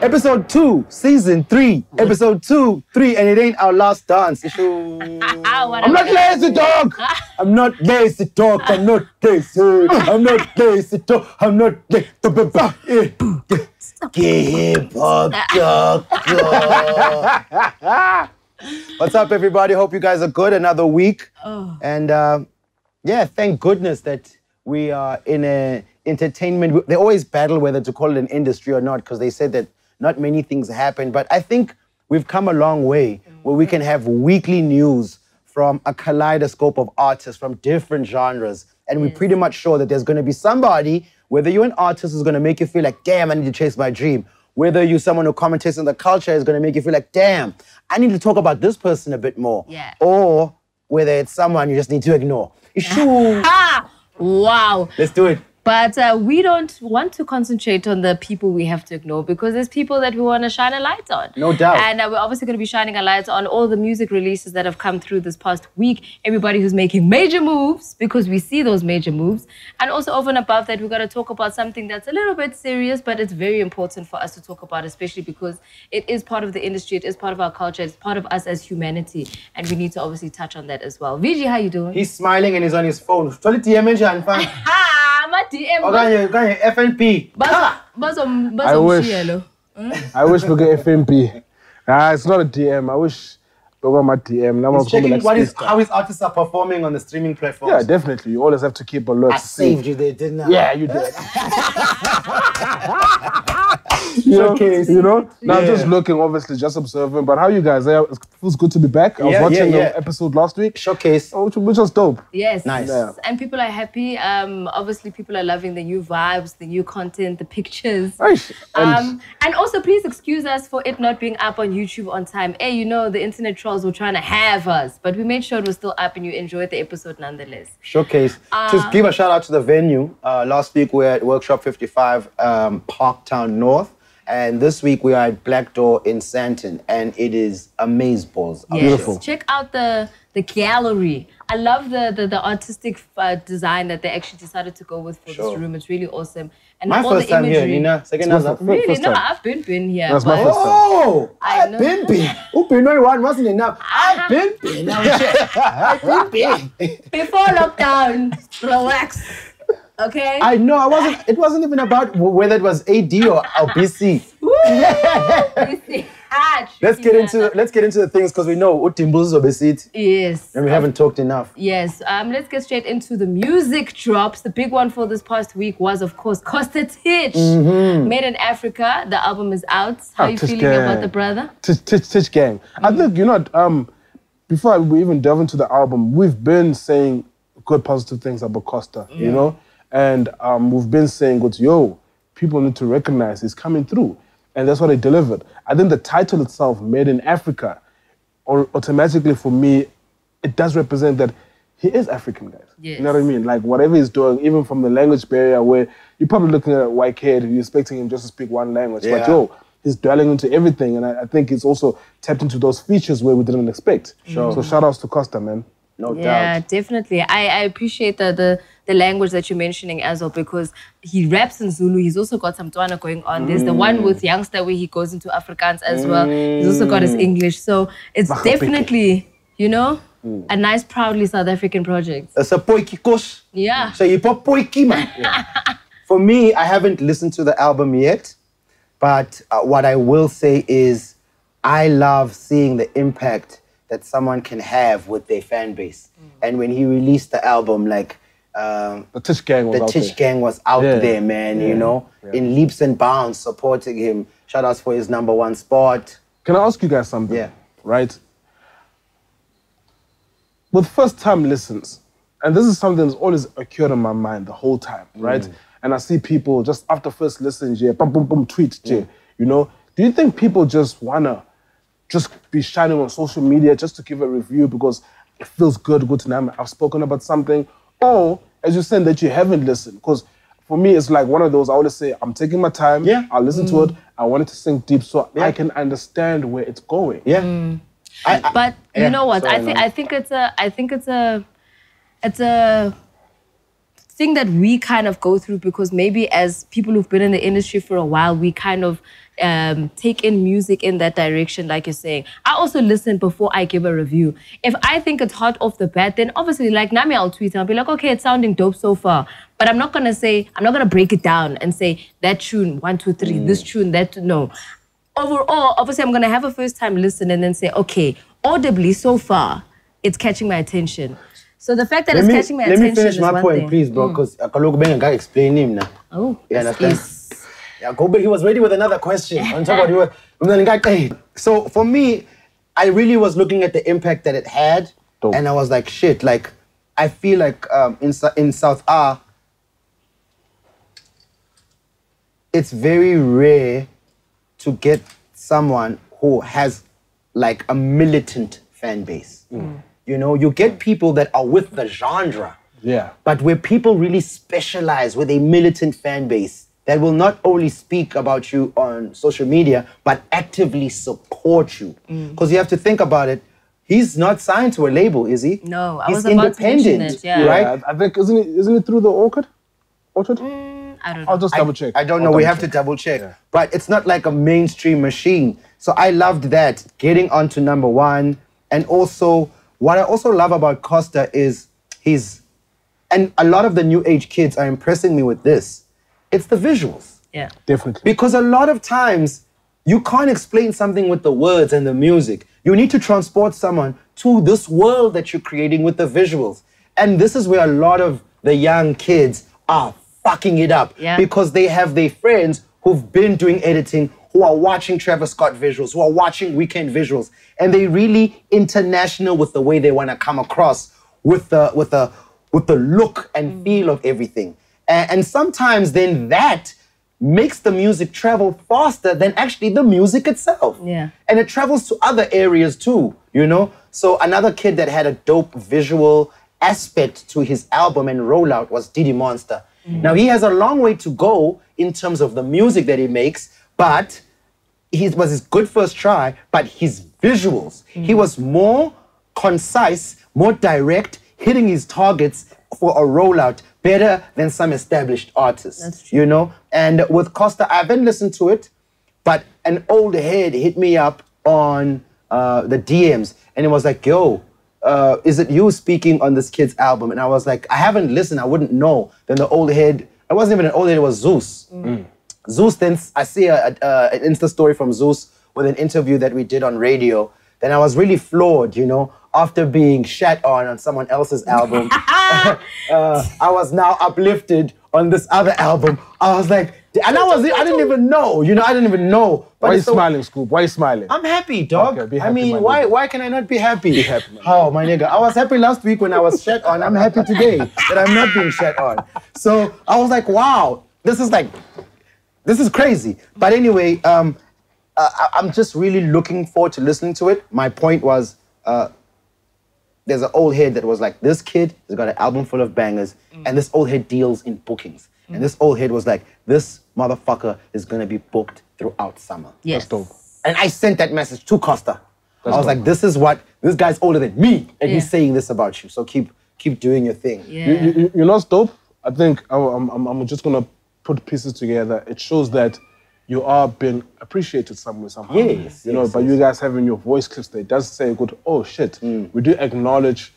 Episode 2, season 3. Episode 2, 3, and it ain't our last dance. I'm not lazy, dog. I'm not lazy, dog. I'm not lazy. I'm not lazy, dog. I'm not lazy. Hip hop, dog. What's up, everybody? Hope you guys are good. Another week. And yeah, thank goodness that we are in a entertainment. They always battle whether to call it an industry or not, because they said that not many things happen. But I think we've come a long way where we can have weekly news from a kaleidoscope of artists from different genres. And we're pretty much sure that there's going to be somebody, whether you're an artist, who's going to make you feel like, damn, I need to chase my dream. Whether you're someone who commentates on the culture, is going to make you feel like, damn, I need to talk about this person a bit more. Yeah. Or whether it's someone you just need to ignore. Wow. Let's do it. But we don't want to concentrate on the people we have to ignore, because there's people that we want to shine a light on. No doubt. And we're obviously going to be shining a light on all the music releases that have come through this past week. Everybody who's making major moves, because we see those major moves. And also over and above that, we're going to talk about something that's a little bit serious, but it's very important for us to talk about, especially because it is part of the industry, it is part of our culture, it's part of us as humanity. And we need to obviously touch on that as well. VG, how you doing? He's smiling and he's on his phone. DM. FNP. I wish we get FNP. It's not a DM. I wish we got my DM. He's checking how his artists are performing on the streaming platforms. Yeah, definitely. You always have to keep alert. I saved you there, didn't I? Yeah, you did. you know? Now I'm just looking, obviously, just observing. But how you guys? It feels good to be back. I was watching the episode last week. Showcase. Which was dope. Yes. Nice. Yeah. And people are happy. Obviously, people are loving the new vibes, the new content, the pictures. Nice. And also, please excuse us for it not being up on YouTube on time. Hey, you know, the internet trolls were trying to have us, but we made sure it was still up and you enjoyed the episode nonetheless. Showcase. Just give a shout out to the venue. Last week we were at Workshop 55, Parktown North. And this week we are at Black Door in Sandton, and it is amazeballs. Yes. Beautiful. Check out the gallery. I love the artistic design that they actually decided to go with for this room. It's really awesome. And my all first the time imagery. here, Nina. Second time. Really? No, I've been here. That's my first time. Oh, I know. I've been. One wasn't enough. I've been. Before lockdown, relax. Okay. I know. It wasn't even about whether it was AD or BC. Let's get into the things, because we know Utimbuz or Besit. Yes. And we haven't talked enough. Yes. Let's get straight into the music drops. The big one for this past week was, of course, Costa Titch. Made in Africa. The album is out. How are you feeling about the brother? Titch Gang. I think, before we even delve into the album, we've been saying good, positive things about Costa, you know? And we've been saying, people need to recognize he's coming through. And that's what they delivered. I think the title itself, Made in Africa, automatically for me, it does represent that he is African, guys. Yes. You know what I mean? Like whatever he's doing, even from the language barrier where you're probably looking at a white kid and you're expecting him just to speak one language. Yeah. But he's dwelling into everything. And I think he's also tapped into those features where we didn't expect. Sure. So shout outs to Costa, man. No doubt. Yeah, definitely. I appreciate the language that you're mentioning as well, because he raps in Zulu. He's also got some Tswana going on. There's the one with Youngster where he goes into Afrikaans as well. He's also got his English. So it's definitely, a nice, proudly South African project. It's a poiki kos. Yeah. So you pop poiki, man. For me, I haven't listened to the album yet, but what I will say is I love seeing the impact that someone can have with their fan base. And when he released the album, like the Titch Gang was out there, man, in leaps and bounds supporting him. Shout outs for his #1 spot. Can I ask you guys something? Yeah. Right? With first time listens, and this is something that's always occurred in my mind the whole time, right? And I see people just after first listen, boom, boom, boom, tweet, do you think people just wanna just be shining on social media just to give a review because it feels good to them, I've spoken about something? Or, as you said, that you haven't listened? Because for me, it's like one of those, I always say, I'm taking my time, I'll listen to it, I want it to sink deep so I can understand where it's going. Yeah. But you know what? I think it's a thing that we kind of go through, because maybe as people who've been in the industry for a while, we kind of take in music in that direction, like you're saying. I also listen before I give a review. If I think it's hot off the bat, then obviously, like Nami, I'll tweet and I'll be like, okay, it's sounding dope so far. But I'm not gonna break it down and say that tune, 1, 2, 3, this tune, that, no. Overall, obviously, I'm gonna have a first time listen and then say, okay, audibly so far, it's catching my attention. So the fact that it's catching my attention is one thing. Let me finish my point, please, bro, because Akaloku Ben can explain him now. Oh, you understand? Yeah, Kobe, he was ready with another question. On top of so for me, I really was looking at the impact that it had, and I was like, shit, like, I feel like in South R, it's very rare to get someone who has like a militant fan base. You know, you get people that are with the genre, but where people really specialize with a militant fan base that will not only speak about you on social media, but actively support you. Because you have to think about it, he's not signed to a label, is he? No, I he's was about independent, to mention it, right? I think, isn't it through the Orchard? I don't know. I'll just double check. I don't know, we have to double check. Yeah. But it's not like a mainstream machine. So I loved that, getting onto #1. And also, what I also love about Costa is and a lot of the new age kids are impressing me with this, it's the visuals. Yeah. Definitely. Because a lot of times, you can't explain something with the words and the music. You need to transport someone to this world that you're creating with the visuals. And this is where a lot of the young kids are fucking it up. Yeah. Because they have their friends who've been doing editing, who are watching Travis Scott visuals, who are watching Weekend visuals. And they're really international with the way they want to come across with the look and feel of everything. And sometimes then that makes the music travel faster than actually the music itself. Yeah. And it travels to other areas too, you know? So another kid that had a dope visual aspect to his album and rollout was Diddy Monster. Now he has a long way to go in terms of the music that he makes, but it was his good first try, but his visuals, he was more concise, more direct, hitting his targets for a rollout better than some established artists. That's true. You know? And with Costa, I haven't listened to it, but an old head hit me up on the DMs, and it was like, yo, is it you speaking on this kid's album? And I was like, I haven't listened, I wouldn't know. Then the old head, it wasn't even an old head, it was Zeus. Zeus, then I see an Insta story from Zeus with an interview that we did on radio. Then I was really floored, you know, after being shat on someone else's album. I was now uplifted on this other album. I was like, and I didn't even know, you know, I didn't even know. But Why are you smiling, Scoop? Why are you smiling? I'm happy, dog. Okay, be happy, I mean, my why can I not be happy? Be happy, man. Oh, my nigga. I was happy last week when I was shat on. I'm happy today that I'm not being shat on. So I was like, wow, this is crazy. But anyway, I'm just really looking forward to listening to it. My point was, there's an old head that was like, this kid has got an album full of bangers, and this old head deals in bookings. And this old head was like, this motherfucker is gonna be booked throughout summer. Yes. That's dope. And I sent that message to Costa. I was dope. like, this guy's older than me, and he's saying this about you. So keep doing your thing. Yeah. You know what's dope? I think I'm just gonna put pieces together. It shows that you are being appreciated somehow. Yes, You know, yes, by you guys having your voice clips there, it does say good, oh shit, we do acknowledge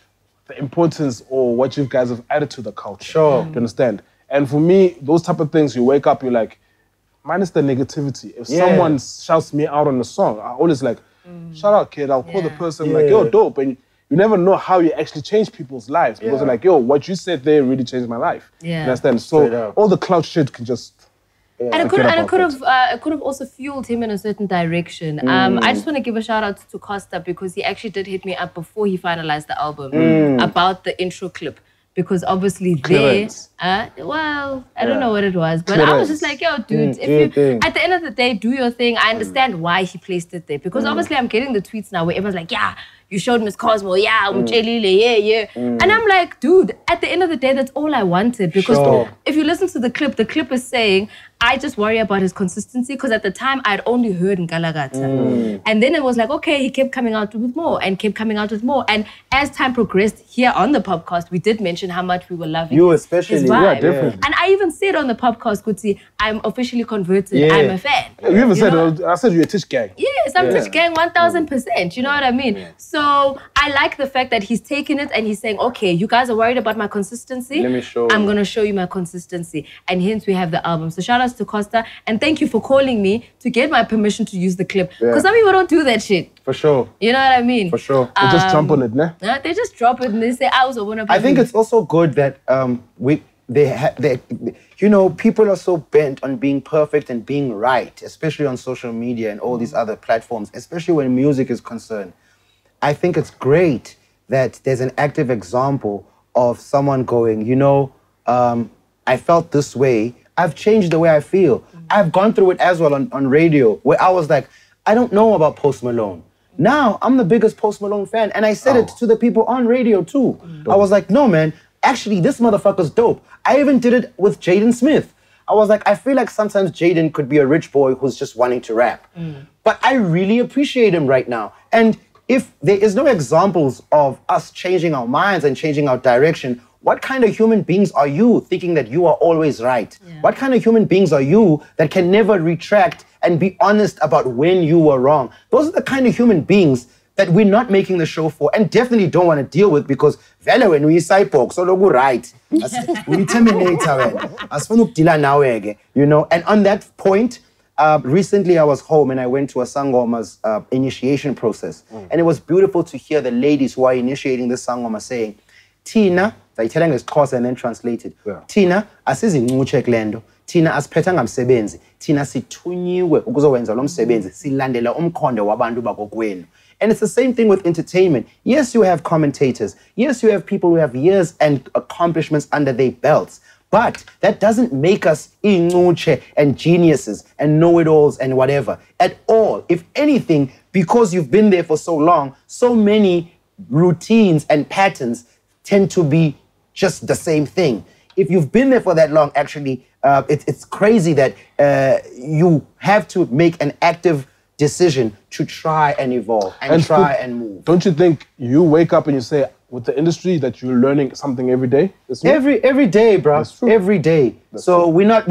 the importance or what you guys have added to the culture. Sure. Do you understand? And for me, those type of things, you wake up, you're like, minus the negativity. If someone shouts me out on a song, I always like, shout out, kid. I'll call the person like, yo, dope. And you never know how you actually change people's lives. Because they're like, yo, what you said there really changed my life. Yeah. You understand? Straight So up. all the cloud shit can just... And it could have also fueled him in a certain direction. I just want to give a shout out to Costa because he actually did hit me up before he finalized the album about the intro clip. Because obviously Clearance. I don't know what it was, but I was just like, yo, dude, if you at the end of the day do your thing. I understand why he placed it there because obviously I'm getting the tweets now where everyone's like, yeah, you showed Miss Cosmo, yeah, yeah. And I'm like, dude, at the end of the day, that's all I wanted because if you listen to the clip is saying, I just worry about his consistency because at the time I'd only heard Ngalagata. And then it was like, okay, he kept coming out with more and kept coming out with more. And as time progressed here on the podcast, we did mention how much we were loving You his especially. vibe. Yeah, definitely. And I even said on the podcast, Kutsi, I'm officially converted. Yeah. I'm a fan. You even said, know? I said you're a Tish gang. Yes, I'm Tish Gang 1000%. You know what I mean? So I like the fact that he's taking it and he's saying, okay, you guys are worried about my consistency. Let me show I'm you. going to show you my consistency. And hence we have the album. So shout outs to Costa. And thank you for calling me to get my permission to use the clip. Because some people don't do that shit. For sure. You know what I mean? For sure. They just jump on it, ne? They just drop it and they say, I was a winner. I think it's also good that people are so bent on being perfect and being right, especially on social media and all these other platforms, especially when music is concerned. I think it's great that there's an active example of someone going, I felt this way. I've changed the way I feel. I've gone through it as well on radio, where I was like, I don't know about Post Malone. Now, I'm the biggest Post Malone fan, and I said it to the people on radio too. I was like, no, man, actually, this motherfucker's dope. I even did it with Jaden Smith. I was like, I feel like sometimes Jaden could be a rich boy who's just wanting to rap. But I really appreciate him right now. And if there is no examples of us changing our minds and changing our direction, what kind of human beings are you thinking that you are always right? Yeah. What kind of human beings are you that can never retract and be honest about when you were wrong? Those are the kind of human beings that we're not making the show for and definitely don't want to deal with because vele when we cyborg, so logo right. We terminator, and on that point, recently I was home and I went to a Sangoma's initiation process. And it was beautiful to hear the ladies who are initiating this Sangoma saying, Tina, they're telling us cause and then translated. Tina, asizincuche kulento. Tina asiphethanga msebenzi. Tina sithunyiwe ukuzowenza lo msebenzi. Silandela umkhondo wabantu bakokwenu. And it's the same thing with entertainment. Yes, you have commentators. Yes, you have people who have years and accomplishments under their belts. But that doesn't make us incuche and geniuses and know-it-alls and whatever at all. If anything, because you've been there for so long, so many routines and patterns tend to be just the same thing. If you've been there for that long, actually, it's crazy that you have to make an active decision to try and evolve and try and move. Don't you think you wake up and you say, with the industry, that you're learning something every day? Every day, bro. Every day. So we're not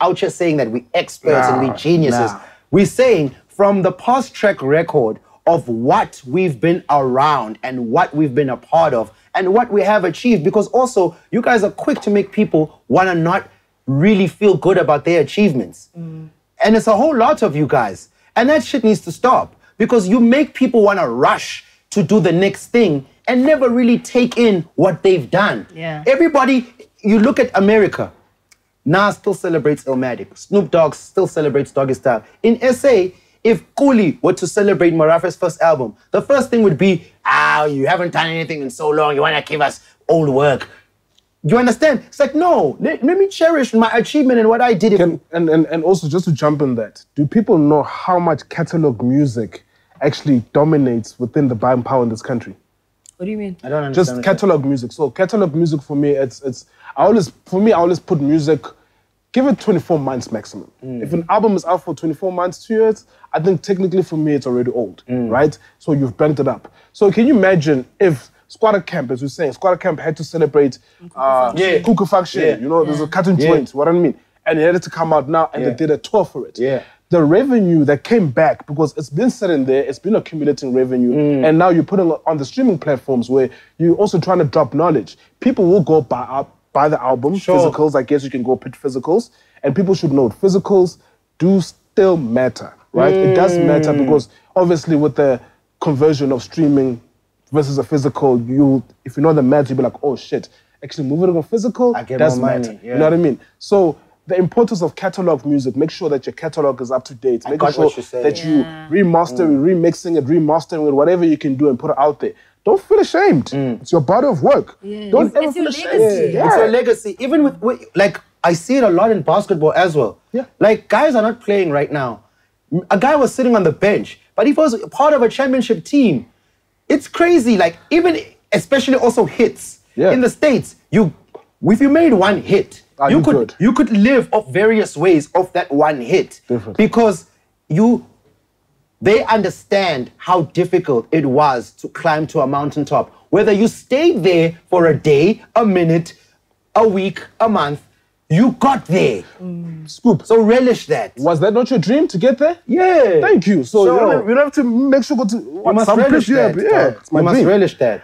out here saying that we're experts and we're geniuses. We're saying from the past track record of what we've been around and what we've been a part of and what we have achieved, because also you guys are quick to make people want to not really feel good about their achievements. And it's a whole lot of you guys. And that shit needs to stop because you make people want to rush to do the next thing and never really take in what they've done. Yeah. Everybody, you look at America, Nas still celebrates Illmatic. Snoop Dogg still celebrates Doggy Style. In SA, if Kuli were to celebrate Marafe's first album, the first thing would be, you haven't done anything in so long, you want to give us old work. You understand? It's like, no, let me cherish my achievement and what I did. And also, just to jump in that, do people know how much catalog music actually dominates within the buying power in this country? What do you mean? I don't understand. Just catalog music. So catalog music for me, I always put music, give it 24 months maximum. If an album is out for 24 months, 2 years, I think technically for me it's already old, right? So you've banked it up. So can you imagine if Squatter Camp, as we're saying, Squatter Camp had to celebrate Cuckoo Function, there's a cartoon joint, what I mean? And it had to come out now and they did a tour for it. Yeah. The revenue that came back, because it's been sitting there, it's been accumulating revenue, and now you're putting it on the streaming platforms where you're also trying to drop knowledge. People will go buy the album, physicals, I guess you can go pick physicals, and people should know physicals do still matter, right? It does matter because obviously with the conversion of streaming versus a physical, if you know the math, you'll be like, oh shit, actually moving on physical does matter. You know what I mean? So the importance of catalog music, make sure that your catalog is up to date. Make sure that you remixing it, remastering it, whatever you can do and put it out there. Don't feel ashamed. It's your body of work. Don't ever feel ashamed. It's your legacy. Even with, like, I see it a lot in basketball as well. Like, guys are not playing right now. A guy was sitting on the bench, but he was part of a championship team. It's crazy. Like, even, especially also hits. In the States, if you made one hit, You could live off various ways of that one hit. Definitely. Because they understand how difficult it was to climb to a mountaintop. Whether you stayed there for a day, a minute, a week, a month, you got there. Scoop. So relish that. Was that not your dream to get there? Yeah. Thank you. So you don't have to make sure to... You must relish that. Yeah, it's my you must dream. relish that.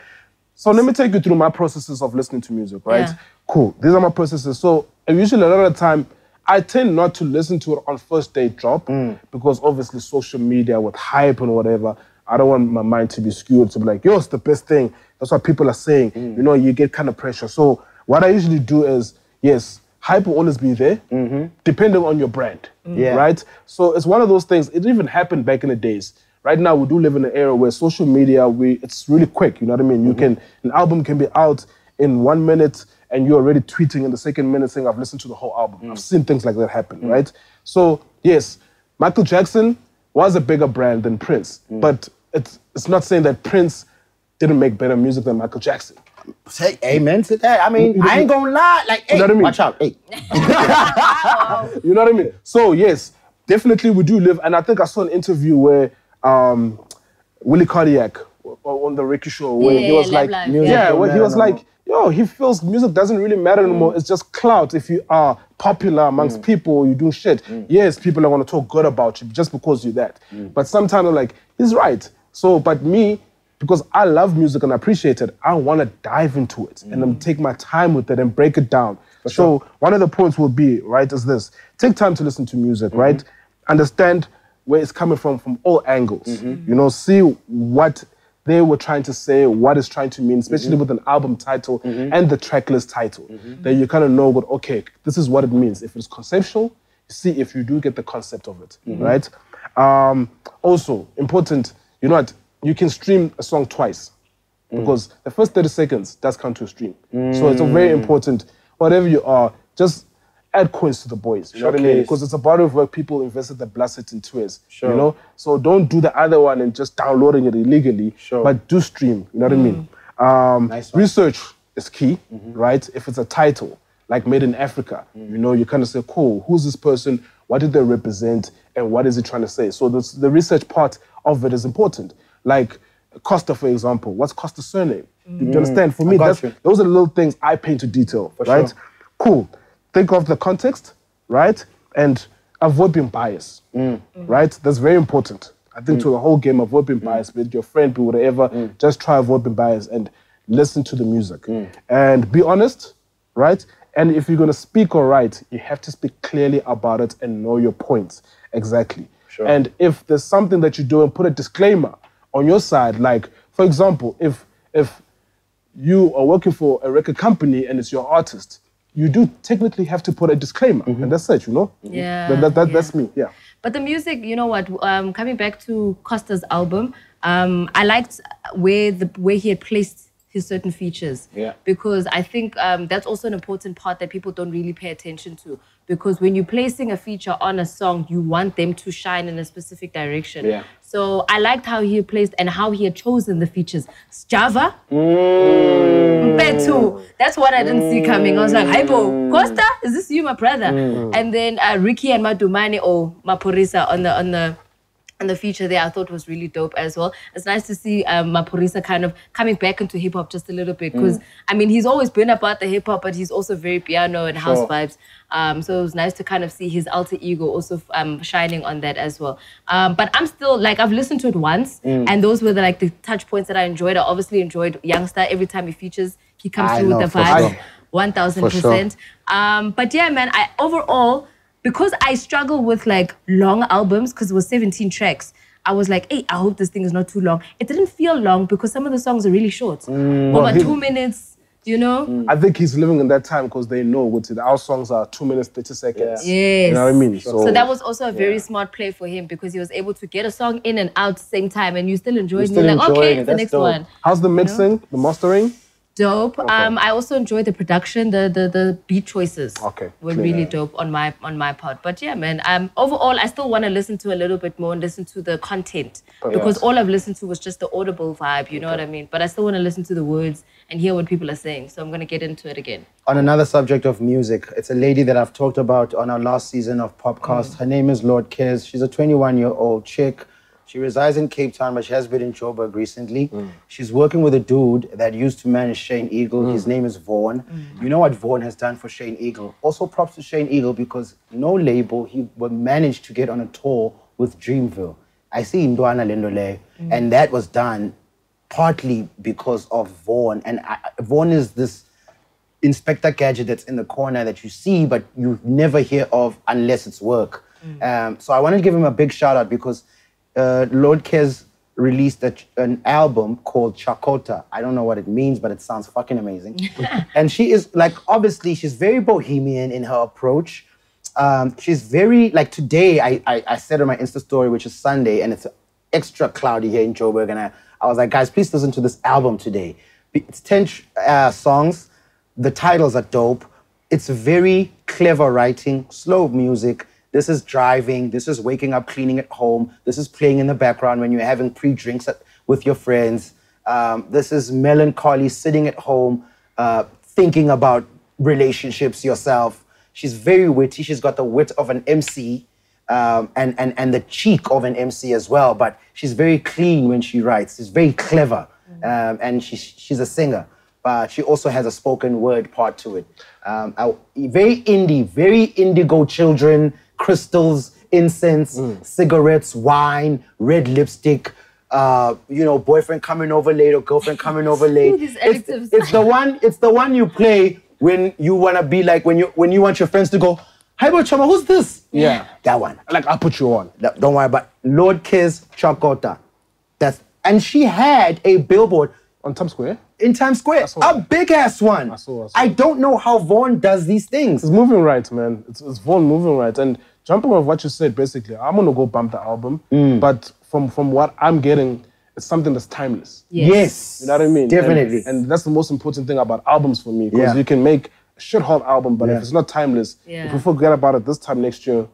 So let me take you through my processes of listening to music, right? Yeah. Cool. These are my processes. So usually a lot of the time, I tend not to listen to it on first day drop because obviously social media with hype and whatever, I don't want my mind to be skewed to be like, yo, it's the best thing. That's what people are saying. You know, you get kind of pressure. So what I usually do is, yes, hype will always be there, depending on your brand, right? So it's one of those things. It even happened back in the days. Right now, we do live in an era where social media, it's really quick, you know what I mean? An album can be out in 1 minute and you're already tweeting in the second minute saying, I've listened to the whole album. I've seen things like that happen, right? So, yes, Michael Jackson was a bigger brand than Prince, but it's not saying that Prince didn't make better music than Michael Jackson. Say amen to that. I mean, I ain't gonna lie. Like, hey, you know what I mean? Watch out. Hey. You know what I mean? So, yes, definitely we do live, and I think I saw an interview where Willie Cardiac on the Ricky Show, where he was like, where he was like, yo, he feels music doesn't really matter anymore. It's just clout. If you are popular amongst people, you do shit. Yes, people are going to talk good about you just because you're that. But sometimes I'm like, he's right. So, but me, because I love music and I appreciate it, I want to dive into it and then take my time with it and break it down. So one of the points will be, right, is this. Take time to listen to music, right? Understand where it's coming from all angles. You know, see what they were trying to say, what it's trying to mean, especially with an album title and the track list title. Then you kind of know what, okay, this is what it means. If it's conceptual, see if you do get the concept of it, right? Also, important, you know what, you can stream a song twice because the first 30 seconds does count to a stream. So it's a very important, whatever you are, just add coins to the boys, you know what I mean? Because it's a body of work people invested their blood, sweat, and tears, you know? So don't do the other one and just downloading it illegally, but do stream, you know what I mean? Nice research is key, right? If it's a title, like Made in Africa, you know, you kind of say, cool, who's this person? What did they represent? And what is it trying to say? So the research part of it is important. Like Costa, for example, what's Costa's surname? Do you understand? For me, those are the little things I pay into detail, right? Cool. Think of the context, right? And avoid being biased, right? That's very important. I think to the whole game, avoid being biased with your friend, with whatever. Just try avoid being biased and listen to the music. And be honest, right? And if you're going to speak or write, you have to speak clearly about it and know your points exactly. And if there's something that you do and put a disclaimer on your side, like, for example, if you are working for a record company and it's your artist, you do technically have to put a disclaimer, and that's it, you know? That's me, But the music, you know what, coming back to Costa's album, I liked where he had placed his certain features. Because I think that's also an important part that people don't really pay attention to. Because when you're placing a feature on a song, you want them to shine in a specific direction. So I liked how he placed and how he had chosen the features. Java, Mpetu. That's what I didn't see coming. I was like, Hypo, Costa, is this you, my brother? And then Ricky and Madumani or Maphorisa on the feature there, I thought was really dope as well. It's nice to see Maphorisa kind of coming back into hip-hop just a little bit because, I mean, he's always been about the hip-hop, but he's also very piano and house vibes. So it was nice to kind of see his alter ego also shining on that as well. But I'm still, like, I've listened to it once, and those were the touch points that I enjoyed. I obviously enjoyed Youngster. Every time he features, he comes through with the vibe, 1000%. But yeah, man, overall, because I struggle with long albums, because it was 17 tracks, I was like, hey, I hope this thing is not too long. It didn't feel long because some of the songs are really short. Over 2 minutes, you know? I think he's living in that time because they know what our songs are 2 minutes, 30 seconds. Yes. You know what I mean? So that was also a very smart play for him because he was able to get a song in and out at the same time and you still enjoyed it. You're like, okay, it's the next one. How's the mixing, the mastering? Dope. I also enjoyed the production, the beat choices. Were really dope on my part. But yeah, man. Overall, I still want to listen to a little bit more and listen to the content because all I've listened to was just the audible vibe. You know what I mean? But I still want to listen to the words and hear what people are saying. So I'm gonna get into it again. On another subject of music, it's a lady that I've talked about on our last season of Popcast. Her name is Lord Kez. She's a 21-year-old chick. She resides in Cape Town, but she has been in Joburg recently. She's working with a dude that used to manage Shane Eagle. His name is Vaughn. You know what Vaughn has done for Shane Eagle? Also props to Shane Eagle because no label, he managed to get on a tour with Dreamville. I see Ndwana Lendole, and that was done partly because of Vaughn. And Vaughn is this Inspector Gadget that's in the corner that you see, but you never hear of unless it's work. So I wanted to give him a big shout out because Lord Kez released an album called Chakota. I don't know what it means, but it sounds fucking amazing. And she is like, obviously, she's very bohemian in her approach. She's very, like today, I said on my Insta story, which is Sunday, and it's extra cloudy here in Joburg, and I was like, guys, please listen to this album today. It's 10 songs. The titles are dope. It's very clever writing, slow music. This is driving. This is waking up, cleaning at home. This is playing in the background when you're having pre-drinks with your friends. This is melancholy, sitting at home, thinking about relationships yourself. She's very witty. She's got the wit of an MC and the cheek of an MC as well. But she's very clean when she writes. She's very clever. And she's a singer. But she also has a spoken word part to it. Very indie, very indigo children, crystals, incense, cigarettes, wine, red lipstick, boyfriend coming over late or girlfriend coming over late. It's the one you play when you want to be like, when you want your friends to go, hi, bro, Chama, who's this? Yeah. That one. Like, I'll put you on. Don't worry about Lord Kez Chakota. And she had a billboard. On Times Square? In Times Square. A big-ass one. I saw. I don't know how Vaughn does these things. It's moving right, man. It's Vaughn moving right. And jumping off what you said, basically, I'm going to go bump the album. But from what I'm getting, it's something that's timeless. Yes. You know what I mean? Definitely. And that's the most important thing about albums for me. Because you can make a shit-hot album, but if it's not timeless, if we forget about it this time next year,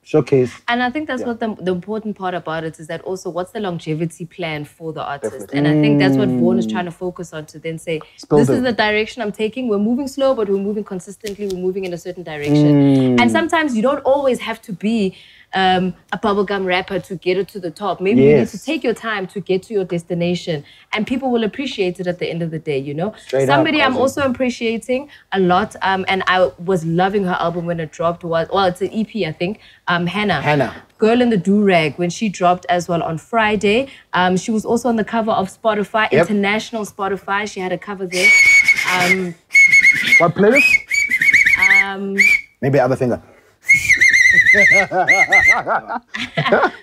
showcase. And I think that's what the important part about it is that also what's the longevity plan for the artist. And I think that's what Vaughn is trying to focus on, to then say, this is the direction I'm taking. We're moving slow, but we're moving consistently. We're moving in a certain direction. And sometimes you don't always have to be a bubblegum rapper to get it to the top. Maybe you need to take your time to get to your destination, and people will appreciate it at the end of the day, you know? Somebody I'm also appreciating a lot, and I was loving her album when it dropped, it's an EP, I think, Hannah. Girl in the Do-Rag, when she dropped as well on Friday. She was also on the cover of Spotify, International Spotify. She had a cover there. What playlist? Maybe other finger.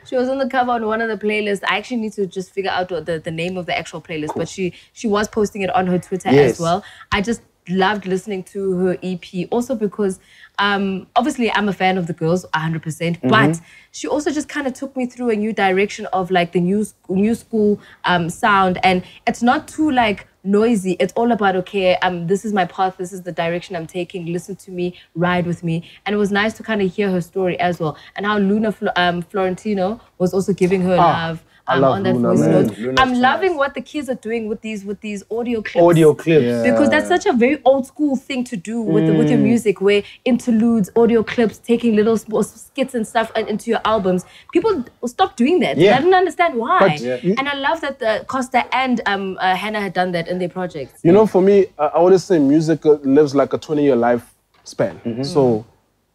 She was on the cover on one of the playlists. I actually need to just figure out the name of the actual playlist, but she was posting it on her Twitter as well. I just loved listening to her EP, also because obviously I'm a fan of the girls 100%, but she also just kind of took me through a new direction of like the new school sound, and it's not too like noisy. It's all about, okay, this is my path, this is the direction I'm taking, listen to me, ride with me. And it was nice to kind of hear her story as well, and how Luna Florentino was also giving her love on that voice note. I'm loving what the kids are doing with these audio clips. Because that's such a very old school thing to do with your music, where interludes, audio clips, taking little skits and stuff into your albums. People stopped doing that. I didn't understand why. And I love that Costa and Hannah had done that in their projects. You know, for me, I always say music lives like a 20-year lifespan. So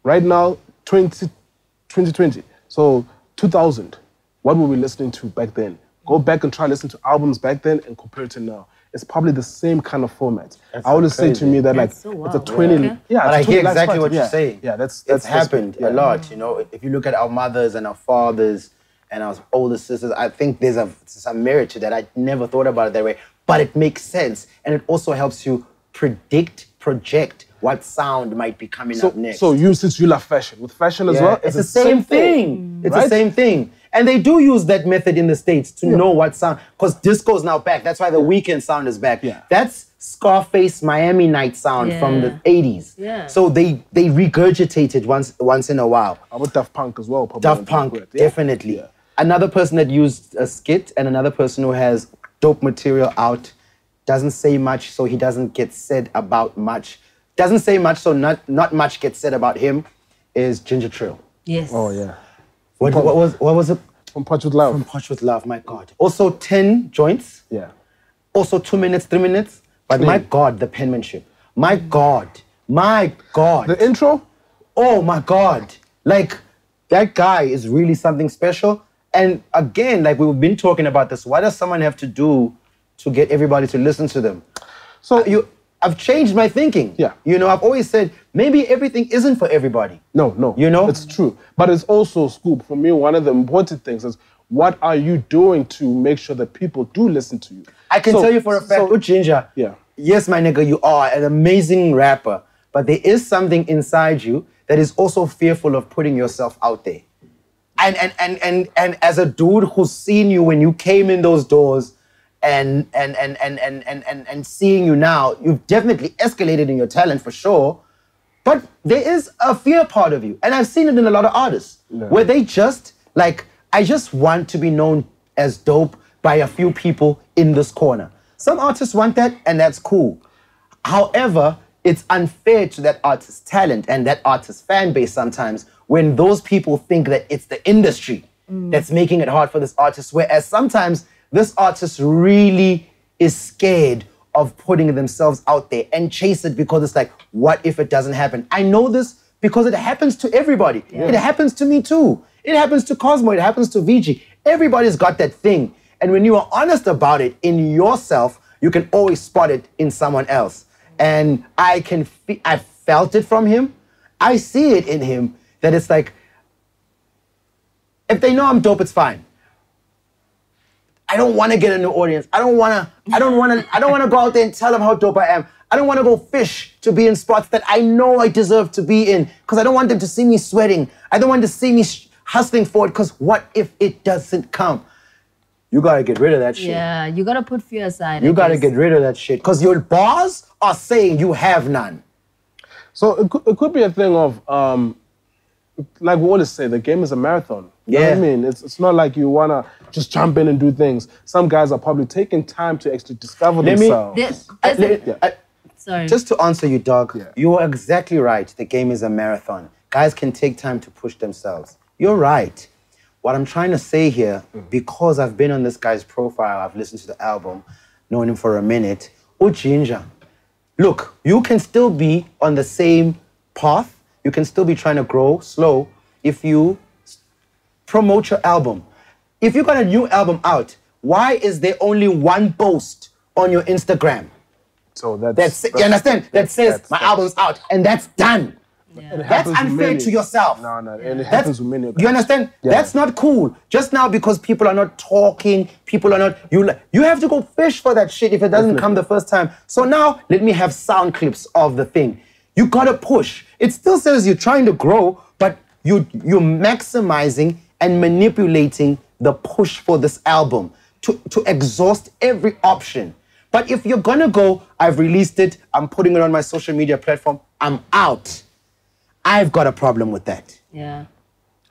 right now, 2020, so 2000. What were we listening to back then? Go back and try to listen to albums back then and compare it to now. It's probably the same kind of format. I always say to me that it's a 20... But I hear exactly what you're saying. That's happened a lot. You know, if you look at our mothers and our fathers and our older sisters, I think there's some merit to that. I never thought about it that way, but it makes sense, and it also helps you project what sound might be coming up next. So since you love fashion, with fashion as well, it's the same thing. It's the same thing. And they do use that method in the States to know what sound, because disco is now back. That's why the Weeknd sound is back. That's Scarface Miami Night sound from the 80s. Yeah. So they regurgitate it once in a while. With Daft Punk as well. Probably Daft Punk, definitely. Yeah. Another person that used a skit and another person who has dope material out, doesn't say much, so he doesn't get said about much. Doesn't say much, so not much gets said about him, is Ginger Trill. Yes. Oh, yeah. What was it? From Punch with Love. From Punch with Love, my God. Also 10 joints. Yeah. Also 2 minutes, 3 minutes. But my God, the penmanship. My God. My God. The intro? Oh, my God. Like, that guy is really something special. And again, like we've been talking about this, what does someone have to do to get everybody to listen to them? So I've changed my thinking. Yeah. You know, I've always said, maybe everything isn't for everybody. No. You know? It's true. But it's also, Scoop, for me, one of the important things is, what are you doing to make sure that people do listen to you? I can tell you for a fact, Ginger, yes, my nigga, you are an amazing rapper, but there is something inside you that is also fearful of putting yourself out there. And as a dude who's seen you when you came in those doors and seeing you now, you've definitely escalated in your talent for sure. But there is a fear part of you. And I've seen it in a lot of artists where they just, like, I just want to be known as dope by a few people in this corner. Some artists want that, and that's cool. However, it's unfair to that artist's talent and that artist's fan base sometimes when those people think that it's the industry that's making it hard for this artist, whereas sometimes this artist really is scared of putting themselves out there and chase it because it's like, what if it doesn't happen? I know this because it happens to everybody. Yeah. It happens to me too. It happens to Cosmo, it happens to VG. Everybody's got that thing. And when you are honest about it in yourself, you can always spot it in someone else. And I felt it from him. I see it in him that it's like, if they know I'm dope, it's fine. I don't want to get a new audience. I don't want to go out there and tell them how dope I am. I don't want to go fish to be in spots that I know I deserve to be in because I don't want them to see me sweating. I don't want them to see me hustling for it because what if it doesn't come? You got to get rid of that shit. Yeah, you got to put fear aside. You got to get rid of that shit because your bars are saying you have none. So it could be a thing of, like we always say, the game is a marathon. You know what I mean? It's not like you want to just jump in and do things. Some guys are probably taking time to actually discover themselves. Sorry. Just to answer you, dog, you are exactly right. The game is a marathon. Guys can take time to push themselves. You're right. What I'm trying to say here, because I've been on this guy's profile, I've listened to the album, known him for a minute, Ginger, look, you can still be on the same path. You can still be trying to grow slow if you promote your album. If you got a new album out, why is there only one post on your Instagram? So that's you understand? That says my album's out, and that's done. Yeah. That's unfair to yourself. No, and it happens with many. You understand? Yeah. That's not cool. Just now because people are not talking, people are not. You have to go fish for that shit if it doesn't come the first time. So now let me have sound clips of the thing. You gotta push. It still says you're trying to grow, but you're maximizing and manipulating the push for this album to exhaust every option. But if you're gonna go, I've released it, I'm putting it on my social media platform, I'm out. I've got a problem with that. Yeah.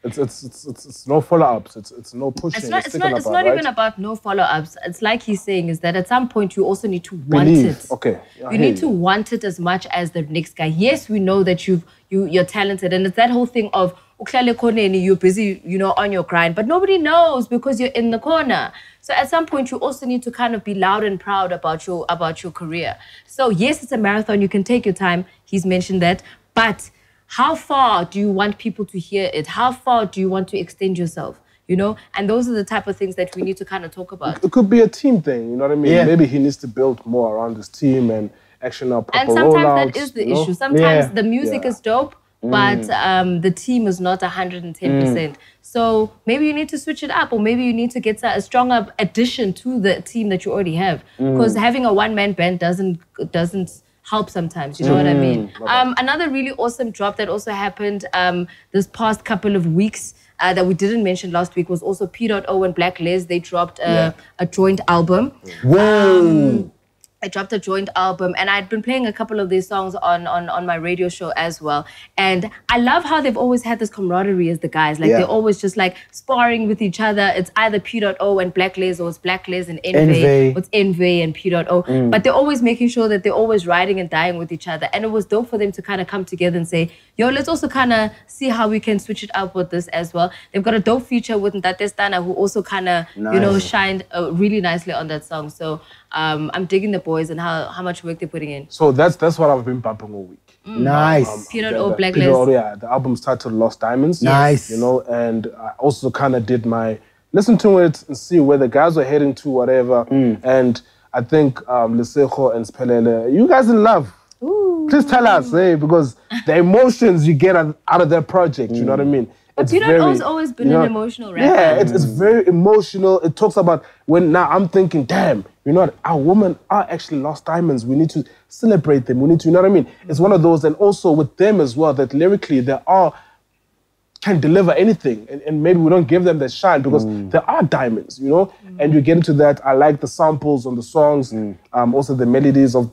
It's no follow-ups. It's no pushing. It's not even about no follow-ups. It's like he's saying is that at some point you also need to want it. Okay. You need to want it as much as the next guy. Yes, we know that you're talented, and it's that whole thing of you're busy, on your grind, but nobody knows because you're in the corner. So at some point you also need to kind of be loud and proud about your career. So yes, it's a marathon. You can take your time. He's mentioned that, but how far do you want people to hear it? How far do you want to extend yourself? And those are the type of things that we need to kind of talk about. It could be a team thing, you know what I mean? Yeah. Maybe he needs to build more around his team and actually now proper rollouts. And sometimes rollouts, that is the issue. Sometimes the music is dope, but the team is not 110%. So maybe you need to switch it up, or maybe you need to get a stronger addition to the team that you already have. Because having a one-man band doesn't help sometimes, you know what I mean? Another really awesome drop that also happened this past couple of weeks that we didn't mention last week was also P.O and Black Les. They dropped a joint album. Whoa! I dropped a joint album, and I'd been playing a couple of these songs on my radio show as well. And I love how they've always had this camaraderie as the guys. Like they're always just like sparring with each other. It's either P.O and Black Les, or it's Black Les and Envy, or it's Envy and P.O. But they're always making sure that they're always riding and dying with each other. And it was dope for them to kind of come together and say, yo, let's also kind of see how we can switch it up with this as well. They've got a dope feature with Ntate Stana, who also kind of, you know, shined really nicely on that song. So I'm digging the boys and how much work they're putting in. So that's what I've been bumping all week. Nice. P.O, Black Les. Yeah, the album's titled Lost Diamonds. Nice. You know, and I also kind of did my listen to it and see where the guys were heading to, whatever. And I think Lesego and Spelele, you guys in love. Ooh. Please tell us, because the emotions you get out of that project, you know what I mean? But P.O.'s always been an emotional rapper. Yeah, it's very emotional. It talks about when now I'm thinking, damn, you know what, our women are actually lost diamonds. We need to celebrate them. We need to, you know what I mean? It's one of those, and also with them as well, that lyrically can deliver anything, and maybe we don't give them that shine because there are diamonds, you know? And you get into that. I like the samples on the songs, also the melodies of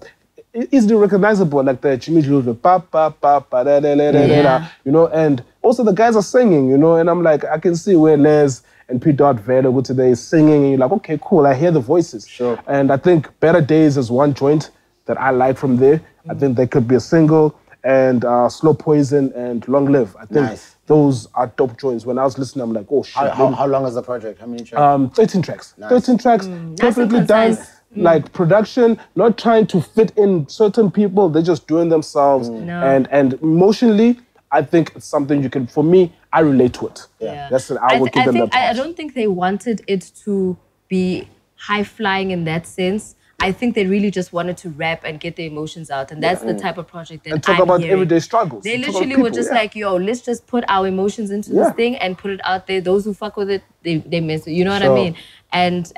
easily recognizable, like the Jimmy Jules, the pa pa pa pa da da da da da, you know, and also the guys are singing, you know, and I'm like, I can see where Les and P. Velo go today is singing, and you're like, okay, cool, I hear the voices. Sure. And I think Better Days is one joint that I like from there. I think they could be a single, and Slow Poison and Long Live. I think those are dope joints. When I was listening, I'm like, oh shit. How long is the project? How many tracks? 13 tracks. Nice. 13 tracks, perfectly done. Like production, not trying to fit in certain people, they're just doing themselves. And emotionally, I think it's something you can, for me, I relate to it. That's it. I would give them that. I don't think they wanted it to be high-flying in that sense. I think they really just wanted to rap and get their emotions out. And that's the type of project that and talk about everyday struggles. They literally were just like, yo, let's just put our emotions into this thing and put it out there. Those who fuck with it, they miss it. You know what I mean? And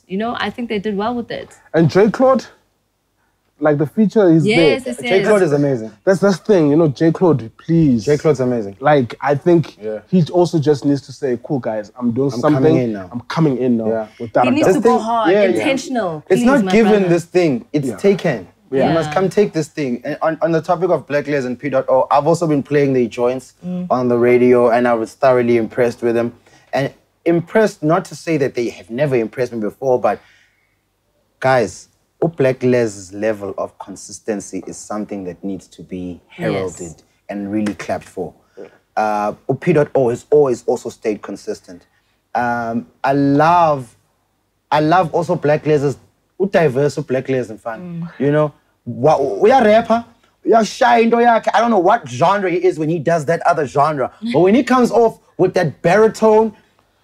you know, I think they did well with it. And J. Claude, like the feature is there. Yes. J. Claude is amazing. That's the thing, you know, J. Claude, please. J. Claude's amazing. Like, I think he also just needs to say, cool, guys, I'm doing something. Coming in now. I'm coming in now. Yeah. Without he needs to go hard, intentional. It's please, not given brother. this thing, it's taken. You must come take this thing. And on the topic of Black Les and P.O, I've also been playing their joints on the radio, and I was thoroughly impressed with them. And impressed, not to say that they have never impressed me before, but guys, Black Les's level of consistency is something that needs to be heralded and really clapped for. P.O has always also stayed consistent. I love also Black Les's diverse Black Les and fun. You know, we are rapper. We are shy. I don't know what genre he is when he does that other genre, but when he comes off with that baritone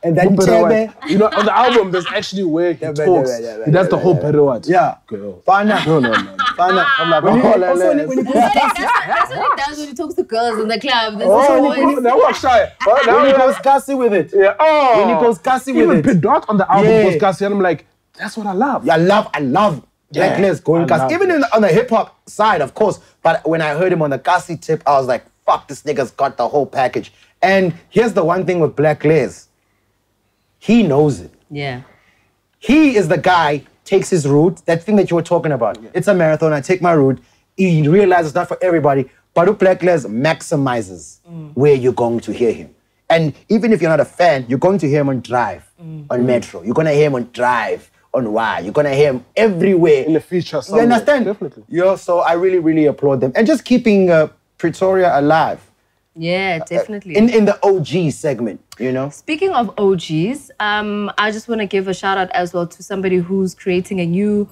and that tebe, you know, on the album, there's actually where he talks. He does the whole period. Yeah. Girl. Fana. No. Fana. I'm like, when he goes That's what he does when he talks to girls in the club. Now walk shy. When he goes gassy with it. Yeah. Oh. When he goes gassy with it. Even P. on the album goes gassy, and I'm like, that's what I love. I love Black Les going gassy. Even on the hip-hop side, of course. But when I heard him on the gassy tip, I was like, fuck, this nigga's got the whole package. And here's the one thing with Black Les. He knows it. Yeah. He is the guy, takes his route, that thing that you were talking about. It's a marathon, I take my route. He realizes it's not for everybody, but Black Les maximizes where you're going to hear him. And even if you're not a fan, you're going to hear him on Drive, on Metro. You're going to hear him on Drive, on Y. You're going to hear him everywhere. In the feature somewhere. You understand? Definitely. So I really, really applaud them. And just keeping Pretoria alive. Yeah, definitely. In the OG segment, you know? Speaking of OGs, I just want to give a shout out as well to somebody who's creating a new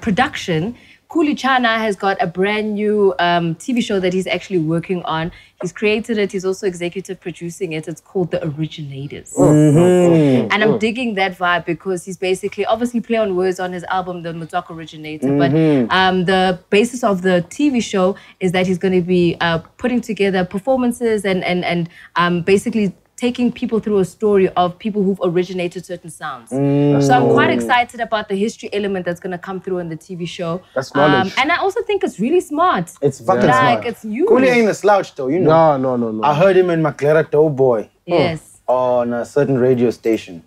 production. Kuli Chana has got a brand new TV show that he's actually working on. He's created it. He's also executive producing it. It's called The Originators. And I'm digging that vibe because he's basically, obviously play on words on his album, The Motswako Originator. But the basis of the TV show is that he's going to be putting together performances and basically taking people through a story of people who've originated certain sounds. So I'm quite excited about the history element that's going to come through in the TV show. That's knowledge. And I also think it's really smart. It's fucking smart. Like, it's you. Kuli ain't a slouch though, you know. No. I heard him in Maclera Doughboy. Yes. On a certain radio station.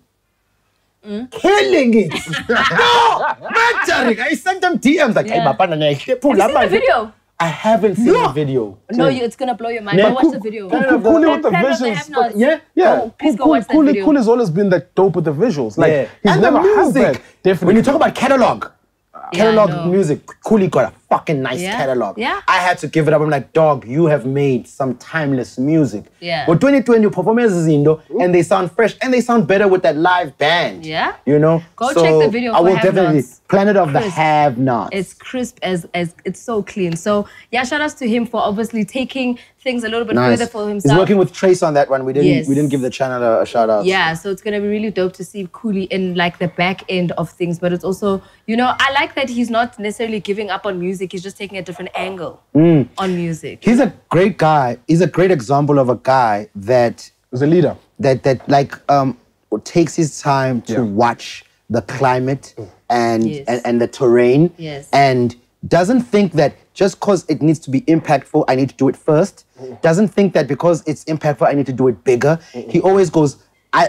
killing it. No, mattering. I sent them DMs like, hey, Bapana, Have you seen the video? I haven't seen the video. No, it's gonna blow your mind. Go watch the video. Cooley with the Plan of the visuals. have-nots. Yeah. Oh, please go watch that video. Cooley's always been that dope with the visuals. Like, he's and never the had music. that. Definitely. When you talk about catalog I know. music, Cooley got a fucking nice Yeah. catalog. Yeah. I had to give it up. I'm like, dog, you have made some timeless music. Yeah. But 2020 performances and they sound fresh and they sound better with that live band. Yeah. You know? Go So check the video I for will definitely Have-Nots. Planet of the Crisp. Have-Nots. It's crisp as it's so clean. So yeah, shout outs to him for obviously taking things a little bit further for himself. He's working with Trace on that one. We didn't Yes. give the channel a shout out. Yeah, so it's gonna be really dope to see Cooley in like the back end of things. But it's also, you know, I like that he's not necessarily giving up on music. He's just taking a different angle on music. He's a great guy. He's a great example of a guy that He's a leader. takes his time to watch the climate and Yes. and the terrain Yes. and doesn't think that just because it needs to be impactful, I need to do it first. Doesn't think that because it's impactful, I need to do it bigger. He always goes,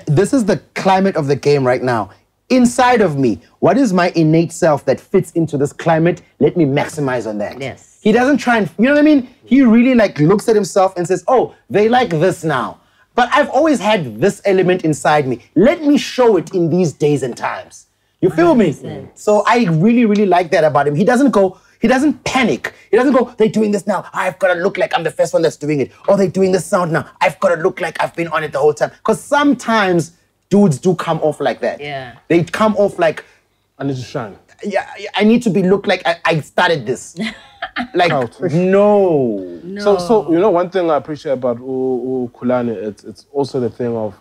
this is the climate of the game right now. Inside of me, what is my innate self that fits into this climate? Let me maximize on that. Yes. He doesn't try and, you know what I mean? He really like looks at himself and says, oh, they like this now. But I've always had this element inside me. Let me show it in these days and times. You feel me? 100%. So I really, really like that about him. He doesn't panic. He doesn't go, they're doing this now. I've got to look like I'm the first one that's doing it. Or they're doing this sound now. I've got to look like I've been on it the whole time. Because sometimes dudes do come off like that. Yeah. They come off like, I need to shine. yeah, I need to be look like I started this. Like, Out. no. So you know, one thing I appreciate about Khulane, it's also the thing of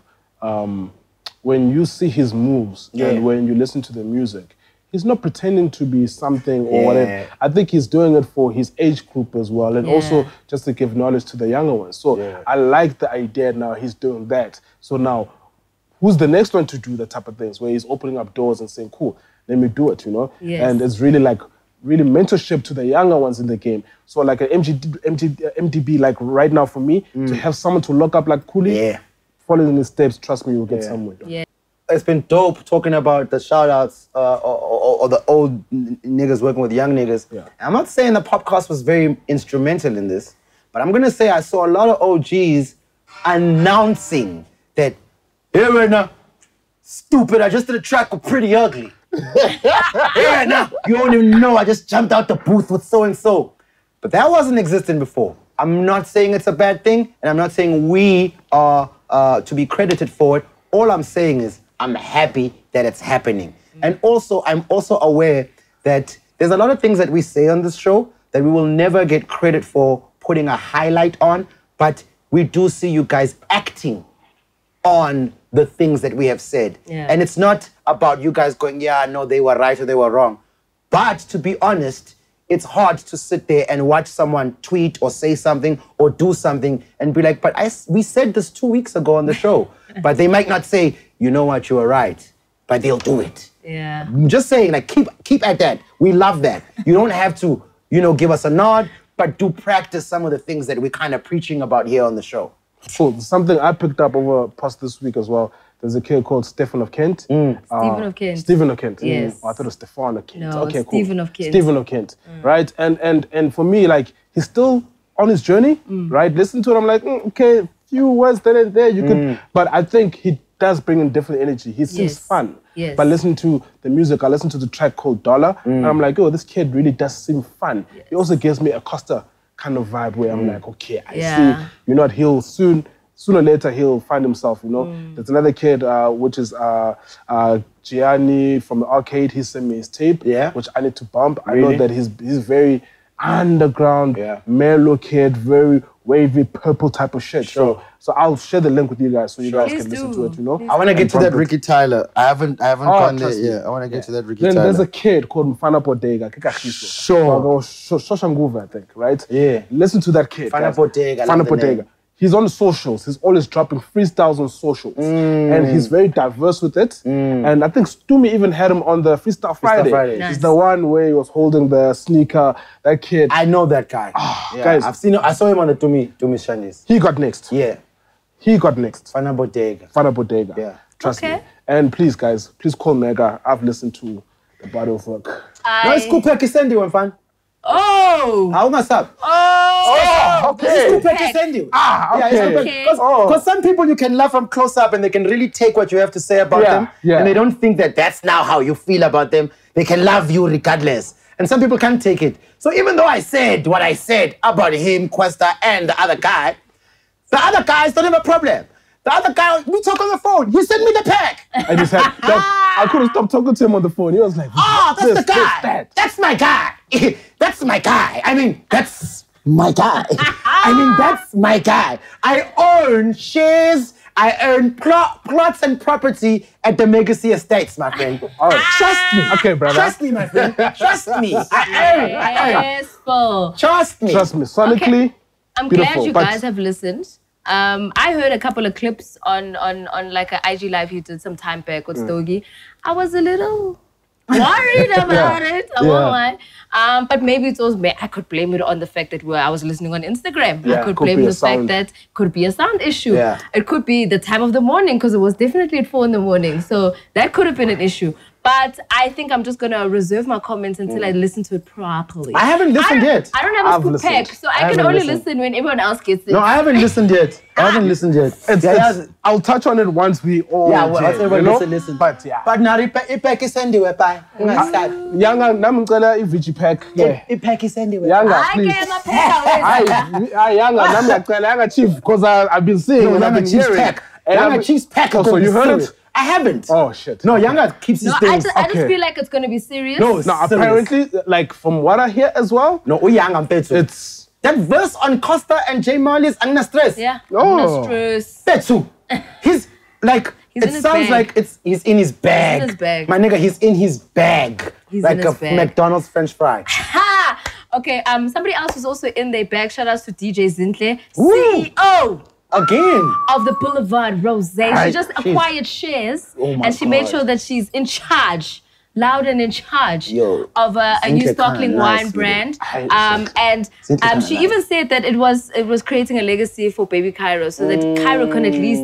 when you see his moves and when you listen to the music, he's not pretending to be something or whatever. I think he's doing it for his age group as well, and also just to give knowledge to the younger ones. So I like the idea now he's doing that. So now, who's the next one to do that type of things where he's opening up doors and saying, cool, let me do it, you know? Yes. And it's really like, really mentorship to the younger ones in the game. So like an MDB, like right now for me, to have someone to look up like Cooley, following his steps, trust me, you'll get somewhere. Yeah. It's been dope talking about the shout-outs or the old niggas working with young niggas. Yeah. I'm not saying the Popcast was very instrumental in this, but I'm going to say I saw a lot of OGs announcing that, here right now, stupid, I just did a track with Pretty Ugly. Here now, you don't even know, I just jumped out the booth with so-and-so. But that wasn't existing before. I'm not saying it's a bad thing, and I'm not saying we are to be credited for it. All I'm saying is I'm happy that it's happening. And also, I'm also aware that there's a lot of things that we say on this show that we will never get credit for putting a highlight on, but we do see you guys acting on the things that we have said. Yeah. And it's not about you guys going, yeah, no, they were right or they were wrong. But to be honest, it's hard to sit there and watch someone tweet or say something or do something and be like, but we said this 2 weeks ago on the show. But they might not say, you know what, you were right. But they'll do it. Yeah. I'm just saying, like, keep at that. We love that. You don't have to, give us a nod, but do practice some of the things that we're kind of preaching about here on the show. Cool. Something I picked up over past this week as well. There's a kid called Stephen of Kent. Stephen of Kent. Stephen of Kent. Yes. Oh, I thought it was Stefan of Kent. No, okay, Stephen cool. of Kent. Stephen of Kent. Right? And for me, like, he's still on his journey, right? Listen to it, I'm like, okay, few words there and there, you could, but I think he does bring in different energy. He seems Yes. fun. Yes. But listening to the music, I listened to the track called Dollar, and I'm like, oh, this kid really does seem fun. He also gives me a Costa kind of vibe where I'm like, okay, I see, he'll sooner or later he'll find himself, There's another kid, which is Gianni from the arcade. He sent me his tape, which I need to bump. I know that he's very underground, mellow kid, very wavy purple type of shit. So I'll share the link with you guys so you guys Please can listen do. to it, Please I want to get to that Ricky Tyler. I haven't gone there trust me. yet. I want to get to that Ricky Then Tyler. there's a kid called Mfana Bodega. Sure. Shoshanguva, I think, right? Yeah. Listen to that kid. Mfana guys. Bodega, I Mfana like the Bodega. name. He's on socials. He's always dropping freestyles on socials. And he's very diverse with it. And I think Stumi even had him on the Freestyle Friday. Friday. Nice. He's the one where he was holding the sneaker. That kid, I know that guy. guys. I've seen him. I saw him on the Tumi Shani's. he got next. Yeah. He got next. Fana Bodega. Mfana Bodega. Yeah. Trust me. Okay. And please, guys, please call Mega. I've listened to the body of work. No, it's cool. Send you one fan. Oh! How much up? Oh! okay. Send you. Okay. Because some people you can love from close up and they can really take what you have to say about them. Yeah. And they don't think that that's now how you feel about them. They can love you regardless. And some people can't take it. So even though I said what I said about him, Questa, and the other guys don't have a problem. The other guy, we talk on the phone. He sent me the pack. I just had I couldn't stop talking to him on the phone. He was like, Oh, that's this, the guy. that. That's my guy. That's my guy. I mean, that's my guy. That's my guy. I own shares. I own plots and property at the Megacy Estates, my friend. All right. Trust me. Okay, brother. Trust me, my friend. Trust me. I own. Yes, Paul. Trust me. Trust me. Sonically, Okay. I'm beautiful, glad you but- guys have listened. I heard a couple of clips on like an IG live you did some time back with Stogie. I was a little worried about it. I won't lie. But maybe it's also I could blame it on the fact that I was listening on Instagram. Yeah, I could could blame be a the fact sound. that could be a sound issue. Yeah. It could be the time of the morning because it was definitely at 4 a.m. So that could have been an issue. But I think I'm just gonna reserve my comments until I listen to it properly. I haven't listened yet. I don't have I've a scoop listened. pack, so I can haven't only listened. listen when everyone else gets it. No, I haven't listened yet. I'll touch on it once we all. Yeah, well, everyone you know? listen. But yeah. But now, ipack is anywhere, bye. Yanga, namcela i-Vigi pack. Yeah. Ipack is anywhere. Yanga, I please. get my pack. Hi, Yanga, namcela, Yanga chief, because I've been seeing and I've been Chiefs hearing. pack. And Younger I've- Chiefs pack. Oh, so you heard it? I haven't. Oh shit. No, Younger keeps his No, things. I just Okay. feel like it's gonna be serious. No, Now serious. apparently, like from what I hear as well, No, Younger Petsu. it's That verse on Costa and J Marley's Angna Stress. Yeah. Oh. No stress. Petsu. He's like, He's in it his sounds bag. like he's in his bag. He's in his bag. My nigga, he's in his bag. He's like in his a bag. McDonald's French fry. Ha! Okay, somebody else was also in their bag. Shout outs to DJ Zintle, Woo! CEO Again. of the Boulevard Rose. She Right, just she's- acquired shares Oh my and she made God. sure that she's in charge, loud and in charge Yo, of a new Zintle sparkling kinda nice, wine really. brand. I- And Zintle kinda she nice. even said that it was creating a legacy for baby Cairo so that Cairo can at least,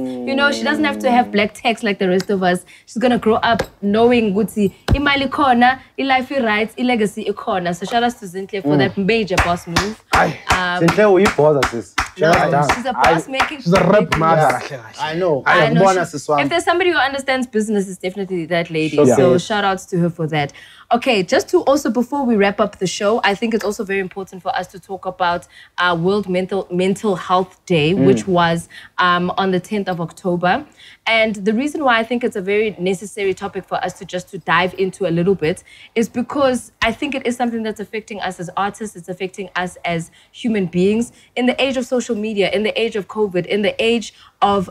she doesn't have to have black text like the rest of us. She's going to grow up knowing Gucci, imali khona, life rights, legacy ikona. So shout out to Zintle for that major boss move. Zinhle, will you bother sis? Shut us down. She's a boss making she's a rep big mother. moves. I know. I know Bona she- siswami. if there's somebody who understands business, it's definitely that lady. Sure. So Yeah. shout outs to her for that. Okay, just to also, before we wrap up the show, I think it's also very important for us to talk about World Mental Health Day, which was on the 10th of October. And the reason why I think it's a very necessary topic for us to dive into a little bit is because I think it is something that's affecting us as artists, it's affecting us as human beings. In the age of social media, in the age of COVID, in the age of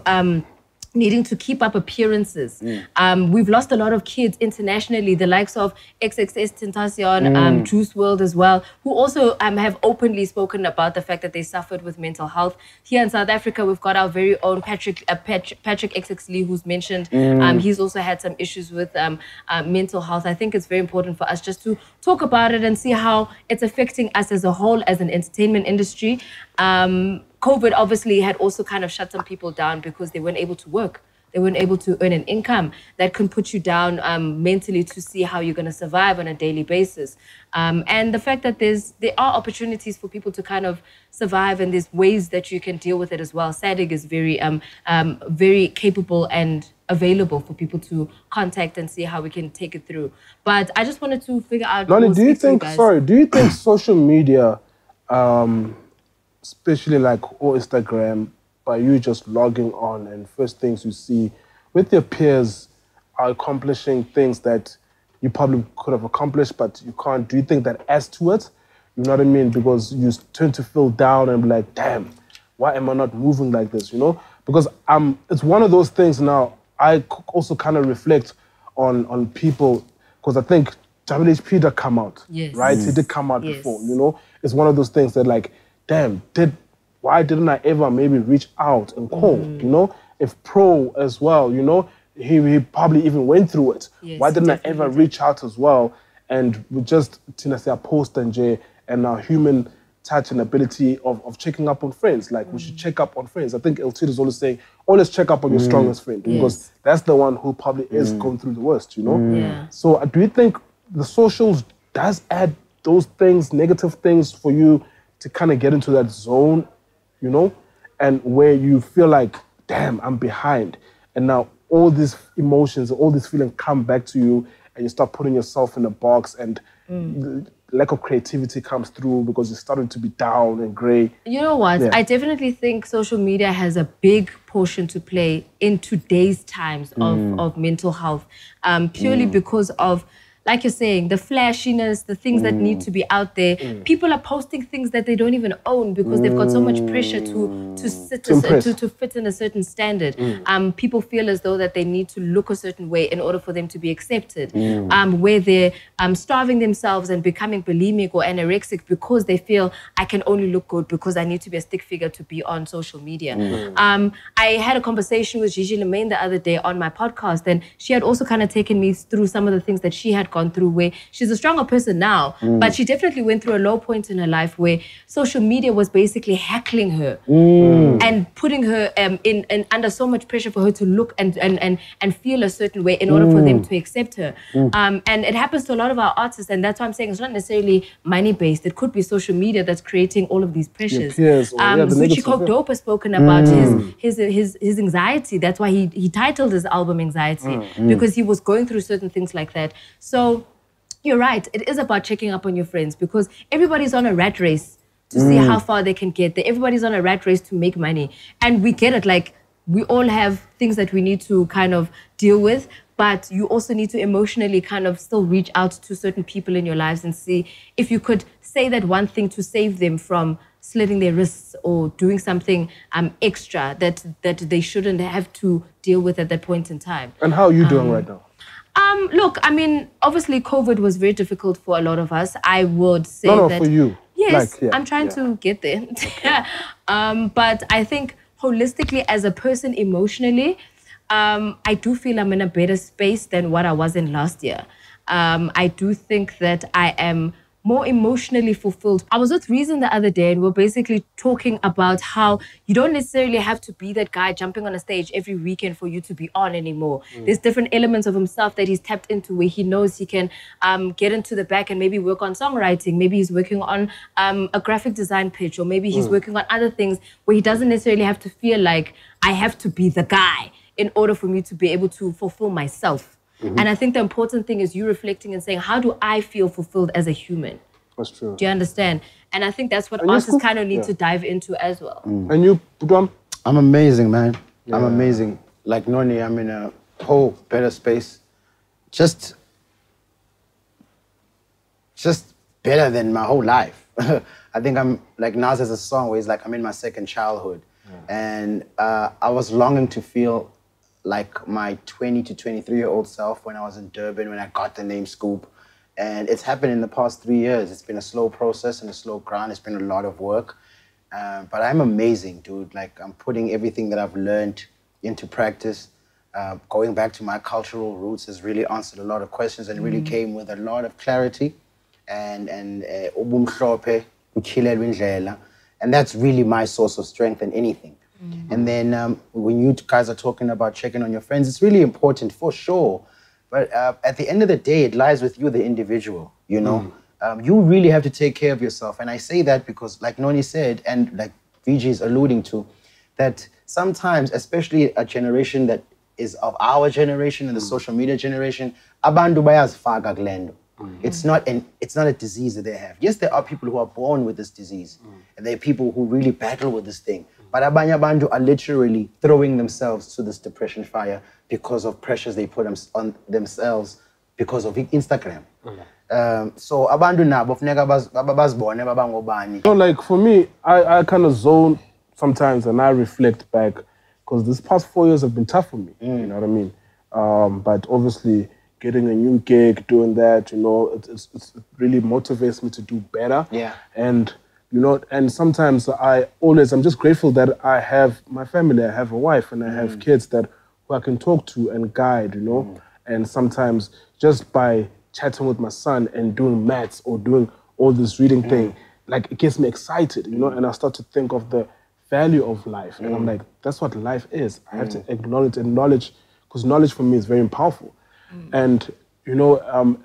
needing to keep up appearances. We've lost a lot of kids internationally, the likes of XXS Tentacion, Juice WRLD as well, who also have openly spoken about the fact that they suffered with mental health. Here in South Africa, we've got our very own Patrick XX Lee, who's mentioned. He's also had some issues with mental health. I think it's very important for us just to talk about it and see how it's affecting us as a whole, as an entertainment industry. COVID obviously had also kind of shut some people down because they weren't able to work. They weren't able to earn an income that can put you down mentally to see how you're going to survive on a daily basis. And the fact that there are opportunities for people to kind of survive, and there's ways that you can deal with it as well. SADC is very capable and available for people to contact and see how we can take it through. But I just wanted to figure out. Lonnie, who do you speaks to think, guys. do you think social media, especially like or Instagram, by you just logging on and first things you see with your peers are accomplishing things that you probably could have accomplished, but you can't, do you think that adds to it? You know what I mean? Because you tend to feel down and be like, damn, why am I not moving like this, you know? Because it's one of those things now, I also kind of reflect on people, because I think WHP did come out, Yes. right? He did come out Yes. before, you know? It's one of those things that like, damn, why didn't I ever maybe reach out and call, you know? If Pro as well, you know, he probably even went through it. Yes, Why didn't I definitely ever did. reach out as well? And we just, Tina say, post and Jay, and our human touch and ability of checking up on friends. Like we should check up on friends. I think El Tito is always saying, always check up on your strongest friend because that's the one who probably is going through the worst, you know? Yeah. So do you think the socials does add those things, negative things for you to kind of get into that zone, you know? And where you feel like, damn, I'm behind. And now all these emotions, all these feelings come back to you and you start putting yourself in a box and the lack of creativity comes through because you're starting to be down and grey. You know what? Yeah. I definitely think social media has a big portion to play in today's times of mental health, purely because of, like you're saying, the flashiness, the things that need to be out there. People are posting things that they don't even own because they've got so much pressure to fit in a certain standard. People feel as though that they need to look a certain way in order for them to be accepted. Where they're starving themselves and becoming bulimic or anorexic because they feel I can only look good because I need to be a stick figure to be on social media. I had a conversation with Gigi Lemaine the other day on my podcast, and she had also kind of taken me through some of the things that she had gone through, where she's a stronger person now, but she definitely went through a low point in her life where social media was basically heckling her and putting her in under so much pressure for her to look and feel a certain way in order for them to accept her. And it happens to a lot of our artists, and that's why I'm saying it's not necessarily money-based. It could be social media that's creating all of these pressures. Zuchi Coke Dope has spoken about his anxiety. That's why he titled his album Anxiety, because he was going through certain things like that. So you're right. It is about checking up on your friends because everybody's on a rat race to see how far they can get. Everybody's on a rat race to make money. And we get it. Like, we all have things that we need to kind of deal with, but you also need to emotionally kind of still reach out to certain people in your lives and see if you could say that one thing to save them from slitting their wrists or doing something extra that they shouldn't have to deal with at that point in time. And how are you doing right now? Look, I mean, obviously COVID was very difficult for a lot of us. I would say that... for you. Yes, I'm trying to get there. But I think holistically as a person emotionally, I do feel I'm in a better space than what I was in last year. I do think that I am more emotionally fulfilled. I was with Reason the other day and we're basically talking about how you don't necessarily have to be that guy jumping on a stage every weekend for you to be on anymore. There's different elements of himself that he's tapped into where he knows he can get into the back and maybe work on songwriting. Maybe he's working on a graphic design pitch, or maybe he's working on other things where he doesn't necessarily have to feel like I have to be the guy in order for me to be able to fulfill myself. And I think the important thing is you reflecting and saying, how do I feel fulfilled as a human? That's true. Do you understand? And I think that's what artists kind of need to dive into as well. And you, Budwam? I'm amazing, man. I'm amazing. Like Noni, I'm in a whole better space. Just better than my whole life. I think I'm, like Nas has a song where he's like, I'm in my second childhood. And I was longing to feel like my 20 to 23-year-old self when I was in Durban, when I got the name Scoop. And it's happened in the past 3 years. It's been a slow process and a slow grind. It's been a lot of work. But I'm amazing, dude. Like, I'm putting everything that I've learned into practice. Going back to my cultural roots has really answered a lot of questions and really came with a lot of clarity. And that's really my source of strength in anything. And then when you guys are talking about checking on your friends, it's really important for sure. But at the end of the day, it lies with you, the individual, you know? You really have to take care of yourself. And I say that because, like Noni said, and like VG is alluding to, that sometimes, especially a generation that is of our generation and the social media generation, abantu bayazifaka kulento. It's not a disease that they have. Yes, there are people who are born with this disease, and there are people who really battle with this thing. But abanye abantu are literally throwing themselves to this depression fire because of pressures they put on themselves because of Instagram. So abantu nabo funeka bazibone babangobani. So like for me, I kind of zone sometimes and I reflect back because this past 4 years have been tough for me. You know what I mean? But obviously getting a new gig, doing that, you know, it really motivates me to do better. Yeah. And you know, and sometimes I'm just grateful that I have my family, I have a wife and I have kids who I can talk to and guide, you know. And sometimes just by chatting with my son and doing maths or doing all this reading thing, like it gets me excited, you know, and I start to think of the value of life. And I'm like, that's what life is. I have to acknowledge, because knowledge for me is very powerful. And, you know,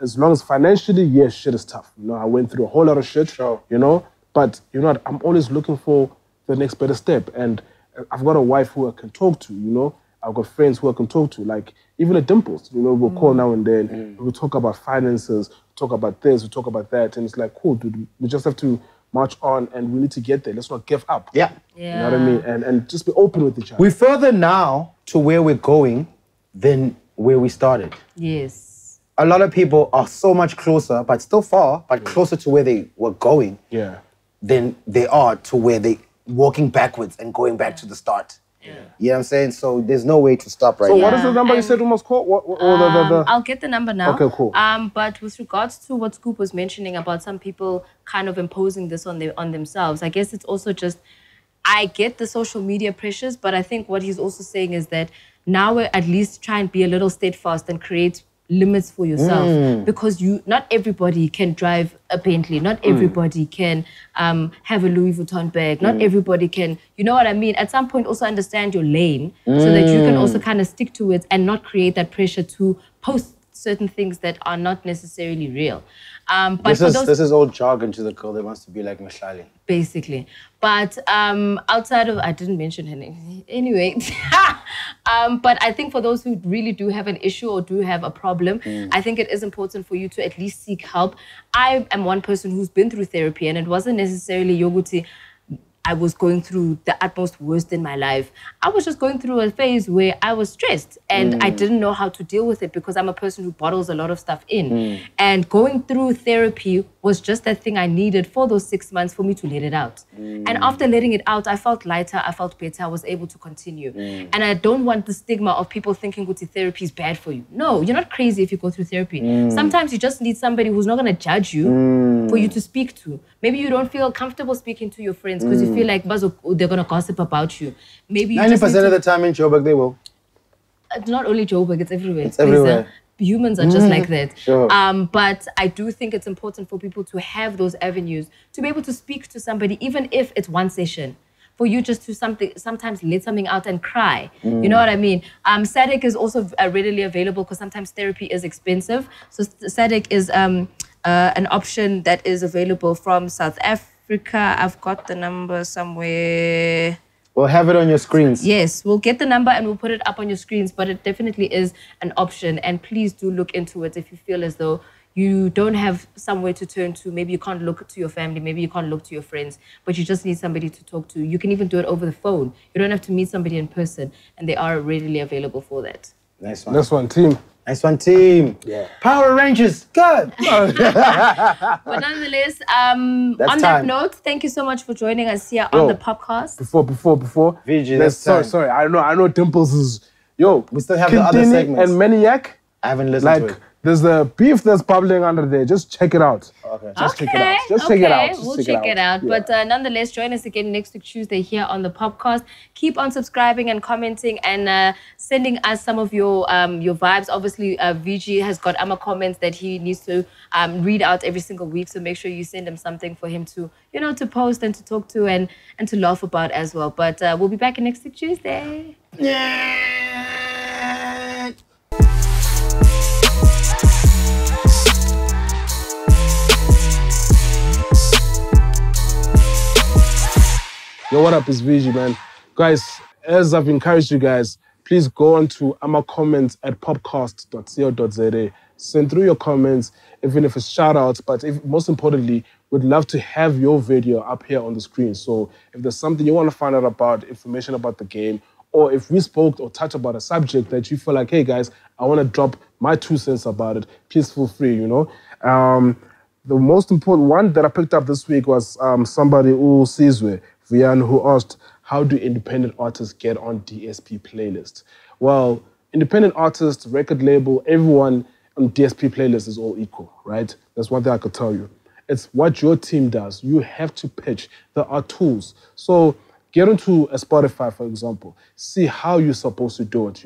as long as financially, yes, shit is tough. You know, I went through a whole lot of shit, you know, but you know what, I'm always looking for the next better step. And I've got a wife who I can talk to, you know, I've got friends who I can talk to, like even at Dimples, you know, we'll call now and then, we'll talk about finances, talk about this, we talk about that, and it's like, cool, dude, we just have to march on and we need to get there. Let's not give up. Yeah. You know what I mean? And just be open with each other. We're further now to where we're going than where we started. Yes. A lot of people are so much closer, but still far, but closer to where they were going than they are to where they walking backwards and going back to the start. You know what I'm saying? So there's no way to stop right now. So what is the number you said we must call? I'll get the number now. Okay, cool. But with regards to what Scoop was mentioning about some people kind of imposing this on themselves, I guess it's also just, I get the social media pressures, but I think what he's also saying is that now we're at least try and be a little steadfast and create limits for yourself, because not everybody can drive a Bentley, not everybody can have a Louis Vuitton bag, not everybody can, you know what I mean? At some point also understand your lane so that you can also kind of stick to it and not create that pressure to post certain things that are not necessarily real. But this is all jargon to the girl that wants to be like Mashali. Basically. But outside of, I didn't mention her name. Anyway. But I think for those who really do have an issue or do have a problem, I think it is important for you to at least seek help. I am one person who's been through therapy, and it wasn't necessarily Yoguti. I was going through the utmost worst in my life. I was just going through a phase where I was stressed and I didn't know how to deal with it because I'm a person who bottles a lot of stuff in. And going through therapy was just that thing I needed for those 6 months for me to let it out. And after letting it out, I felt lighter, I felt better, I was able to continue. And I don't want the stigma of people thinking therapy is bad for you. No, you're not crazy if you go through therapy. Sometimes you just need somebody who's not going to judge you for you to speak to. Maybe you don't feel comfortable speaking to your friends because you feel like they're going to gossip about you. Maybe 90% of the time in Joburg, they will. It's not only Joburg, it's everywhere. It's everywhere. Humans are just like that. Sure. But I do think it's important for people to have those avenues, to be able to speak to somebody, even if it's one session, for you just to sometimes let something out and cry. You know what I mean? SADC is also readily available because sometimes therapy is expensive. So SADC is an option that is available from South Africa. I've got the number somewhere. We'll have it on your screens. Yes, we'll get the number and we'll put it up on your screens, but it definitely is an option. And please do look into it if you feel as though you don't have somewhere to turn to. Maybe you can't look to your family, maybe you can't look to your friends, but you just need somebody to talk to. You can even do it over the phone. You don't have to meet somebody in person, and they are readily available for that. Nice one. Nice one, team. Nice one, team. Yeah. Power Rangers, good. But nonetheless, on that note, thank you so much for joining us here on the podcast. Before. VG, sorry. I know Dimples is, we still have the other segments. And Maniac. I haven't listened to it. There's a beef that's bubbling under there. Just check it out. Okay. Check it out. Just check it out. We'll check it out. Yeah. But nonetheless, join us again next week, Tuesday, here on the podcast. Keep on subscribing and commenting and sending us some of your vibes. Obviously, VG has got comments that he needs to read out every single week. So make sure you send him something for him to, to post and to talk to and to laugh about as well. But we'll be back next week, Tuesday. Yeah. Yo, what up? It's VG, man. Guys, as I've encouraged you guys, please go on to comments at popcast.co.za. Send through your comments, even if it's shout-outs, but most importantly, we'd love to have your video up here on the screen. So if there's something you want to find out about, information about the game, or if we spoke or touched about a subject that you feel like, hey, guys, I want to drop my 2 cents about it, please feel free, The most important one that I picked up this week was somebody who Sizwe Vian, who asked, how do independent artists get on DSP playlist? Well, independent artists, record label, everyone on DSP playlist is all equal, right? That's one thing I could tell you. It's what your team does. You have to pitch. There are tools. So get into a Spotify, for example. See how you're supposed to do it,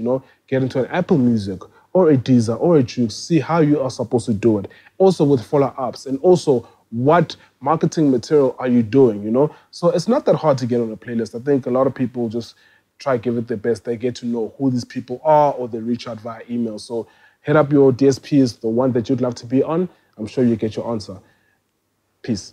Get into an Apple Music or a Deezer or a Jukes. See how you are supposed to do it. Also with follow-ups and also what marketing material are you doing, you know? So it's not that hard to get on a playlist. I think a lot of people just try to give it their best. They get to know who these people are or they reach out via email. So hit up your DSPs, the one that you'd love to be on. I'm sure you get your answer. Peace.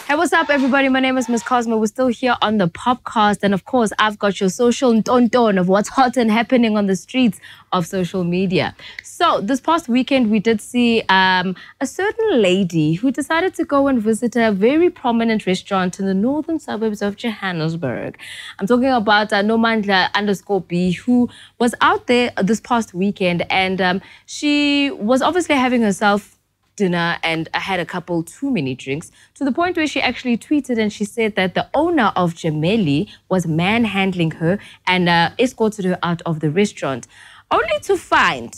Hey, what's up, everybody? My name is Miss Cosmo. We're still here on the Popcast. And of course, I've got your social ntonton of what's hot and happening on the streets of social media. So this past weekend, we did see a certain lady who decided to go and visit a very prominent restaurant in the northern suburbs of Johannesburg. I'm talking about Nomandla_B, who was out there this past weekend. And she was obviously having herself dinner and had a couple too many drinks, to the point where she actually tweeted and she said that the owner of Jameli was manhandling her and escorted her out of the restaurant, only to find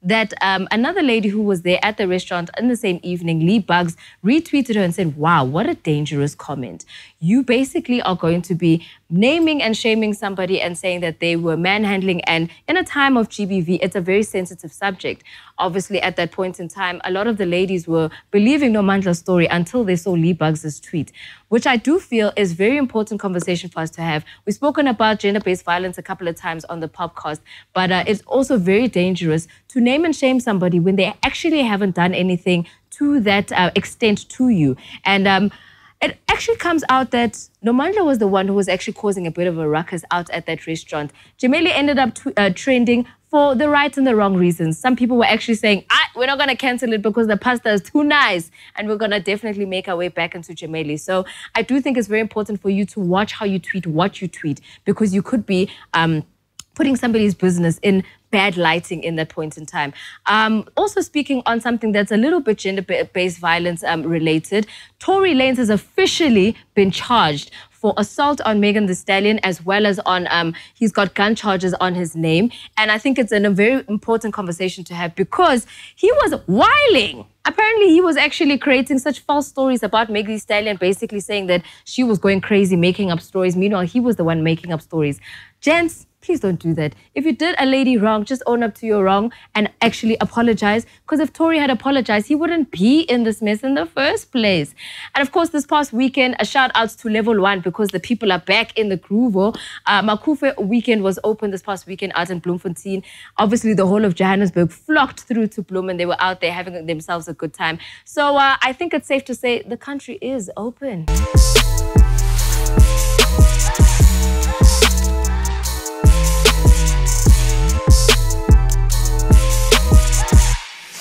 that another lady who was there at the restaurant in the same evening, Lee Bugs, retweeted her and said, wow, what a dangerous comment. You basically are going to be naming and shaming somebody and saying that they were manhandling. And in a time of GBV, it's a very sensitive subject. Obviously, at that point in time, a lot of the ladies were believing Nomandla's story until they saw Lee Bugs' tweet, which I do feel is very important conversation for us to have. We've spoken about gender-based violence a couple of times on the podcast, but it's also very dangerous to name and shame somebody when they actually haven't done anything to that extent to you. And it actually comes out that Nomandla was the one who was actually causing a bit of a ruckus out at that restaurant. Jameli ended up trending for the right and the wrong reasons. Some people were actually saying, we're not going to cancel it because the pasta is too nice and we're going to definitely make our way back into Jameli. So I do think it's very important for you to watch how you tweet, what you tweet, because you could be putting somebody's business in bad lighting in that point in time. Also speaking on something that's a little bit gender-based violence related, Tory Lanez has officially been charged for assault on Megan Thee Stallion, as well as on, he's got gun charges on his name. And I think it's a very important conversation to have because he was whiling. Apparently, he was actually creating such false stories about Megan Thee Stallion, basically saying that she was going crazy, making up stories. Meanwhile, he was the one making up stories. Gents, please don't do that. If you did a lady wrong, just own up to your wrong and actually apologize. Because if Tory had apologized, he wouldn't be in this mess in the first place. And of course, this past weekend, a shout out to Level 1 because the people are back in the groove. Makufe weekend was open this past weekend out in Bloemfontein. Obviously, the whole of Johannesburg flocked through to Bloem and they were out there having themselves a good time. So I think it's safe to say the country is open.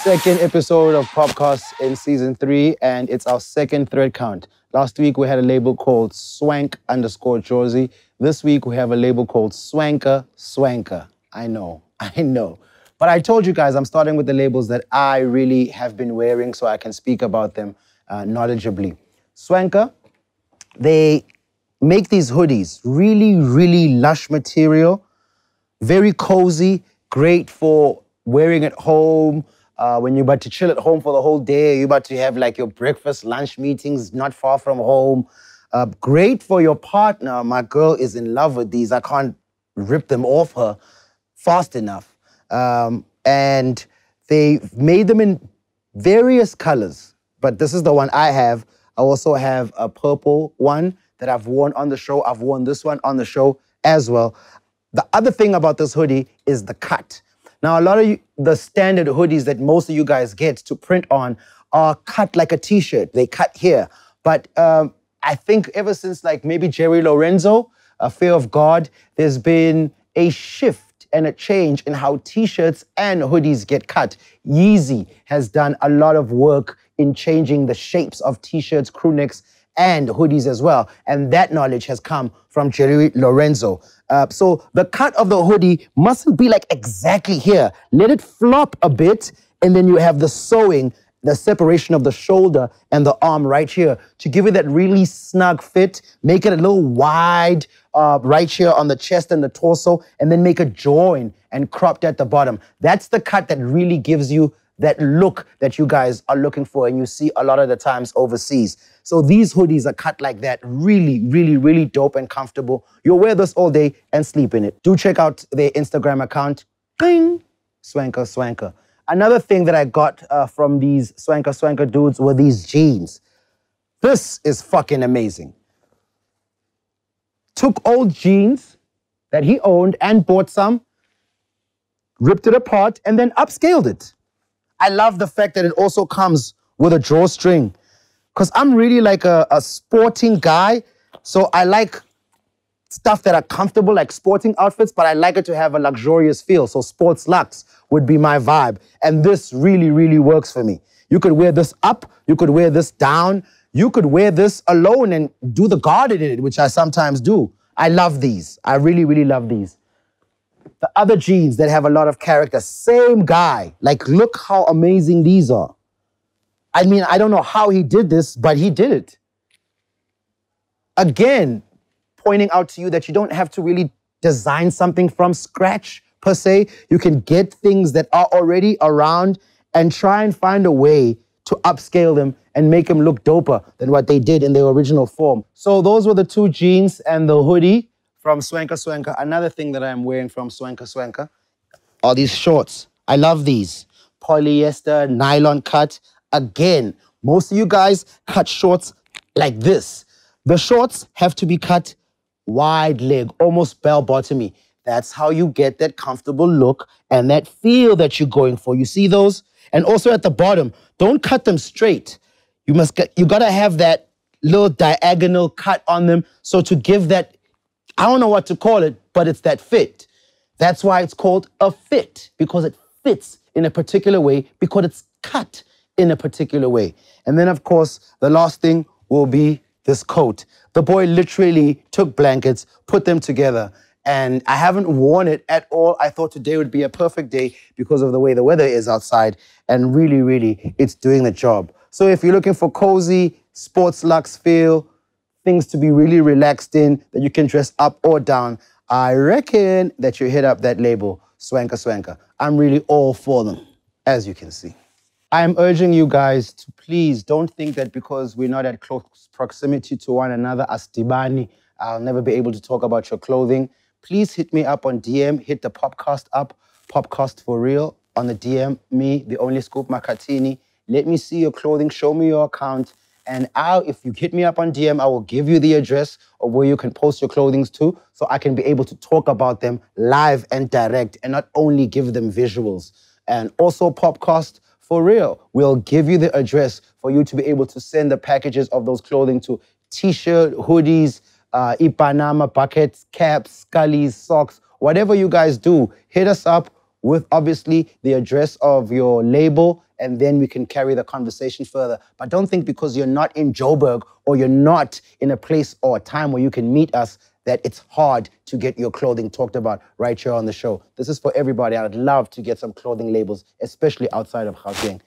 Second episode of Popcast in season 3, and it's our second thread count. Last week we had a label called Swank_Josie. This week we have a label called Swanker. I know. But I told you guys I'm starting with the labels that I really have been wearing so I can speak about them knowledgeably. Swanker, they make these hoodies, really, really lush material, very cozy, great for wearing at home, when you're about to chill at home for the whole day, you're about to have like your breakfast, lunch meetings not far from home. Great for your partner. My girl is in love with these. I can't rip them off her fast enough. And they made them in various colors, but this is the one I have. I also have a purple one that I've worn on the show. I've worn this one on the show as well. The other thing about this hoodie is the cut. Now, a lot of the standard hoodies that most of you guys get to print on are cut like a t-shirt. They cut here. But I think ever since like maybe Jerry Lorenzo, Fear of God, there's been a shift and a change in how t-shirts and hoodies get cut. Yeezy has done a lot of work in changing the shapes of t-shirts, crew necks, and hoodies as well. And that knowledge has come from Jerry Lorenzo. So the cut of the hoodie mustn't be like exactly here. Let it flop a bit, and then you have the sewing, the separation of the shoulder and the arm right here to give it that really snug fit, make it a little wide right here on the chest and the torso, and then make a join and cropped at the bottom. That's the cut that really gives you that look that you guys are looking for and you see a lot of the times overseas. So these hoodies are cut like that, really, really, really dope and comfortable. You'll wear this all day and sleep in it. Do check out their Instagram account, Swanker Swanker. Another thing that I got from these Swanker Swanker dudes were these jeans. This is fucking amazing. Took old jeans that he owned and bought some, ripped it apart, and then upscaled it. I love the fact that it also comes with a drawstring, because I'm really like a sporting guy, so I like stuff that are comfortable, like sporting outfits, but I like it to have a luxurious feel, so sports luxe would be my vibe, and this really, really works for me. You could wear this up, you could wear this down, you could wear this alone and do the garden in it, which I sometimes do. I love these. I really, really love these. The other jeans that have a lot of character, same guy. Like, look how amazing these are. I mean, I don't know how he did this, but he did it. Again, pointing out to you that you don't have to really design something from scratch, per se. You can get things that are already around and try and find a way to upscale them and make them look doper than what they did in their original form. So those were the two jeans and the hoodie from Swanker Swanker. Another thing that I'm wearing from Swanker Swanker are these shorts. I love these. Polyester, nylon cut. Again, most of you guys cut shorts like this. The shorts have to be cut wide leg, almost bell-bottomy. That's how you get that comfortable look and that feel that you're going for. You see those? And also at the bottom, don't cut them straight. You gotta have that little diagonal cut on them. So to give that, I don't know what to call it, but it's that fit. That's why it's called a fit, because it fits in a particular way, because it's cut in a particular way. And then, of course, the last thing will be this coat. The boy literally took blankets, put them together, and I haven't worn it at all. I thought today would be a perfect day because of the way the weather is outside, and really, really, it's doing the job. So if you're looking for cozy, sports luxe feel, things to be really relaxed in, that you can dress up or down, I reckon that you hit up that label, Swanker Swanker. I'm really all for them, as you can see. I am urging you guys to please don't think that because we're not at close proximity to one another, as Dibani, I'll never be able to talk about your clothing. Please hit me up on DM, hit the Popcast up, Popcast for real, on the DM, me, the only Scoop Makhathini. Let me see your clothing, show me your account, and if you hit me up on DM, I will give you the address of where you can post your clothing to, so I can be able to talk about them live and direct, and not only give them visuals. And also Popcast for real, we'll give you the address for you to be able to send the packages of those clothing to t-shirt, hoodies, Ipanama buckets, caps, scullies, socks, whatever you guys do, hit us up with obviously the address of your label, and then we can carry the conversation further. But don't think because you're not in Joburg or you're not in a place or a time where you can meet us that it's hard to get your clothing talked about right here on the show. This is for everybody. I'd love to get some clothing labels, especially outside of Gauteng.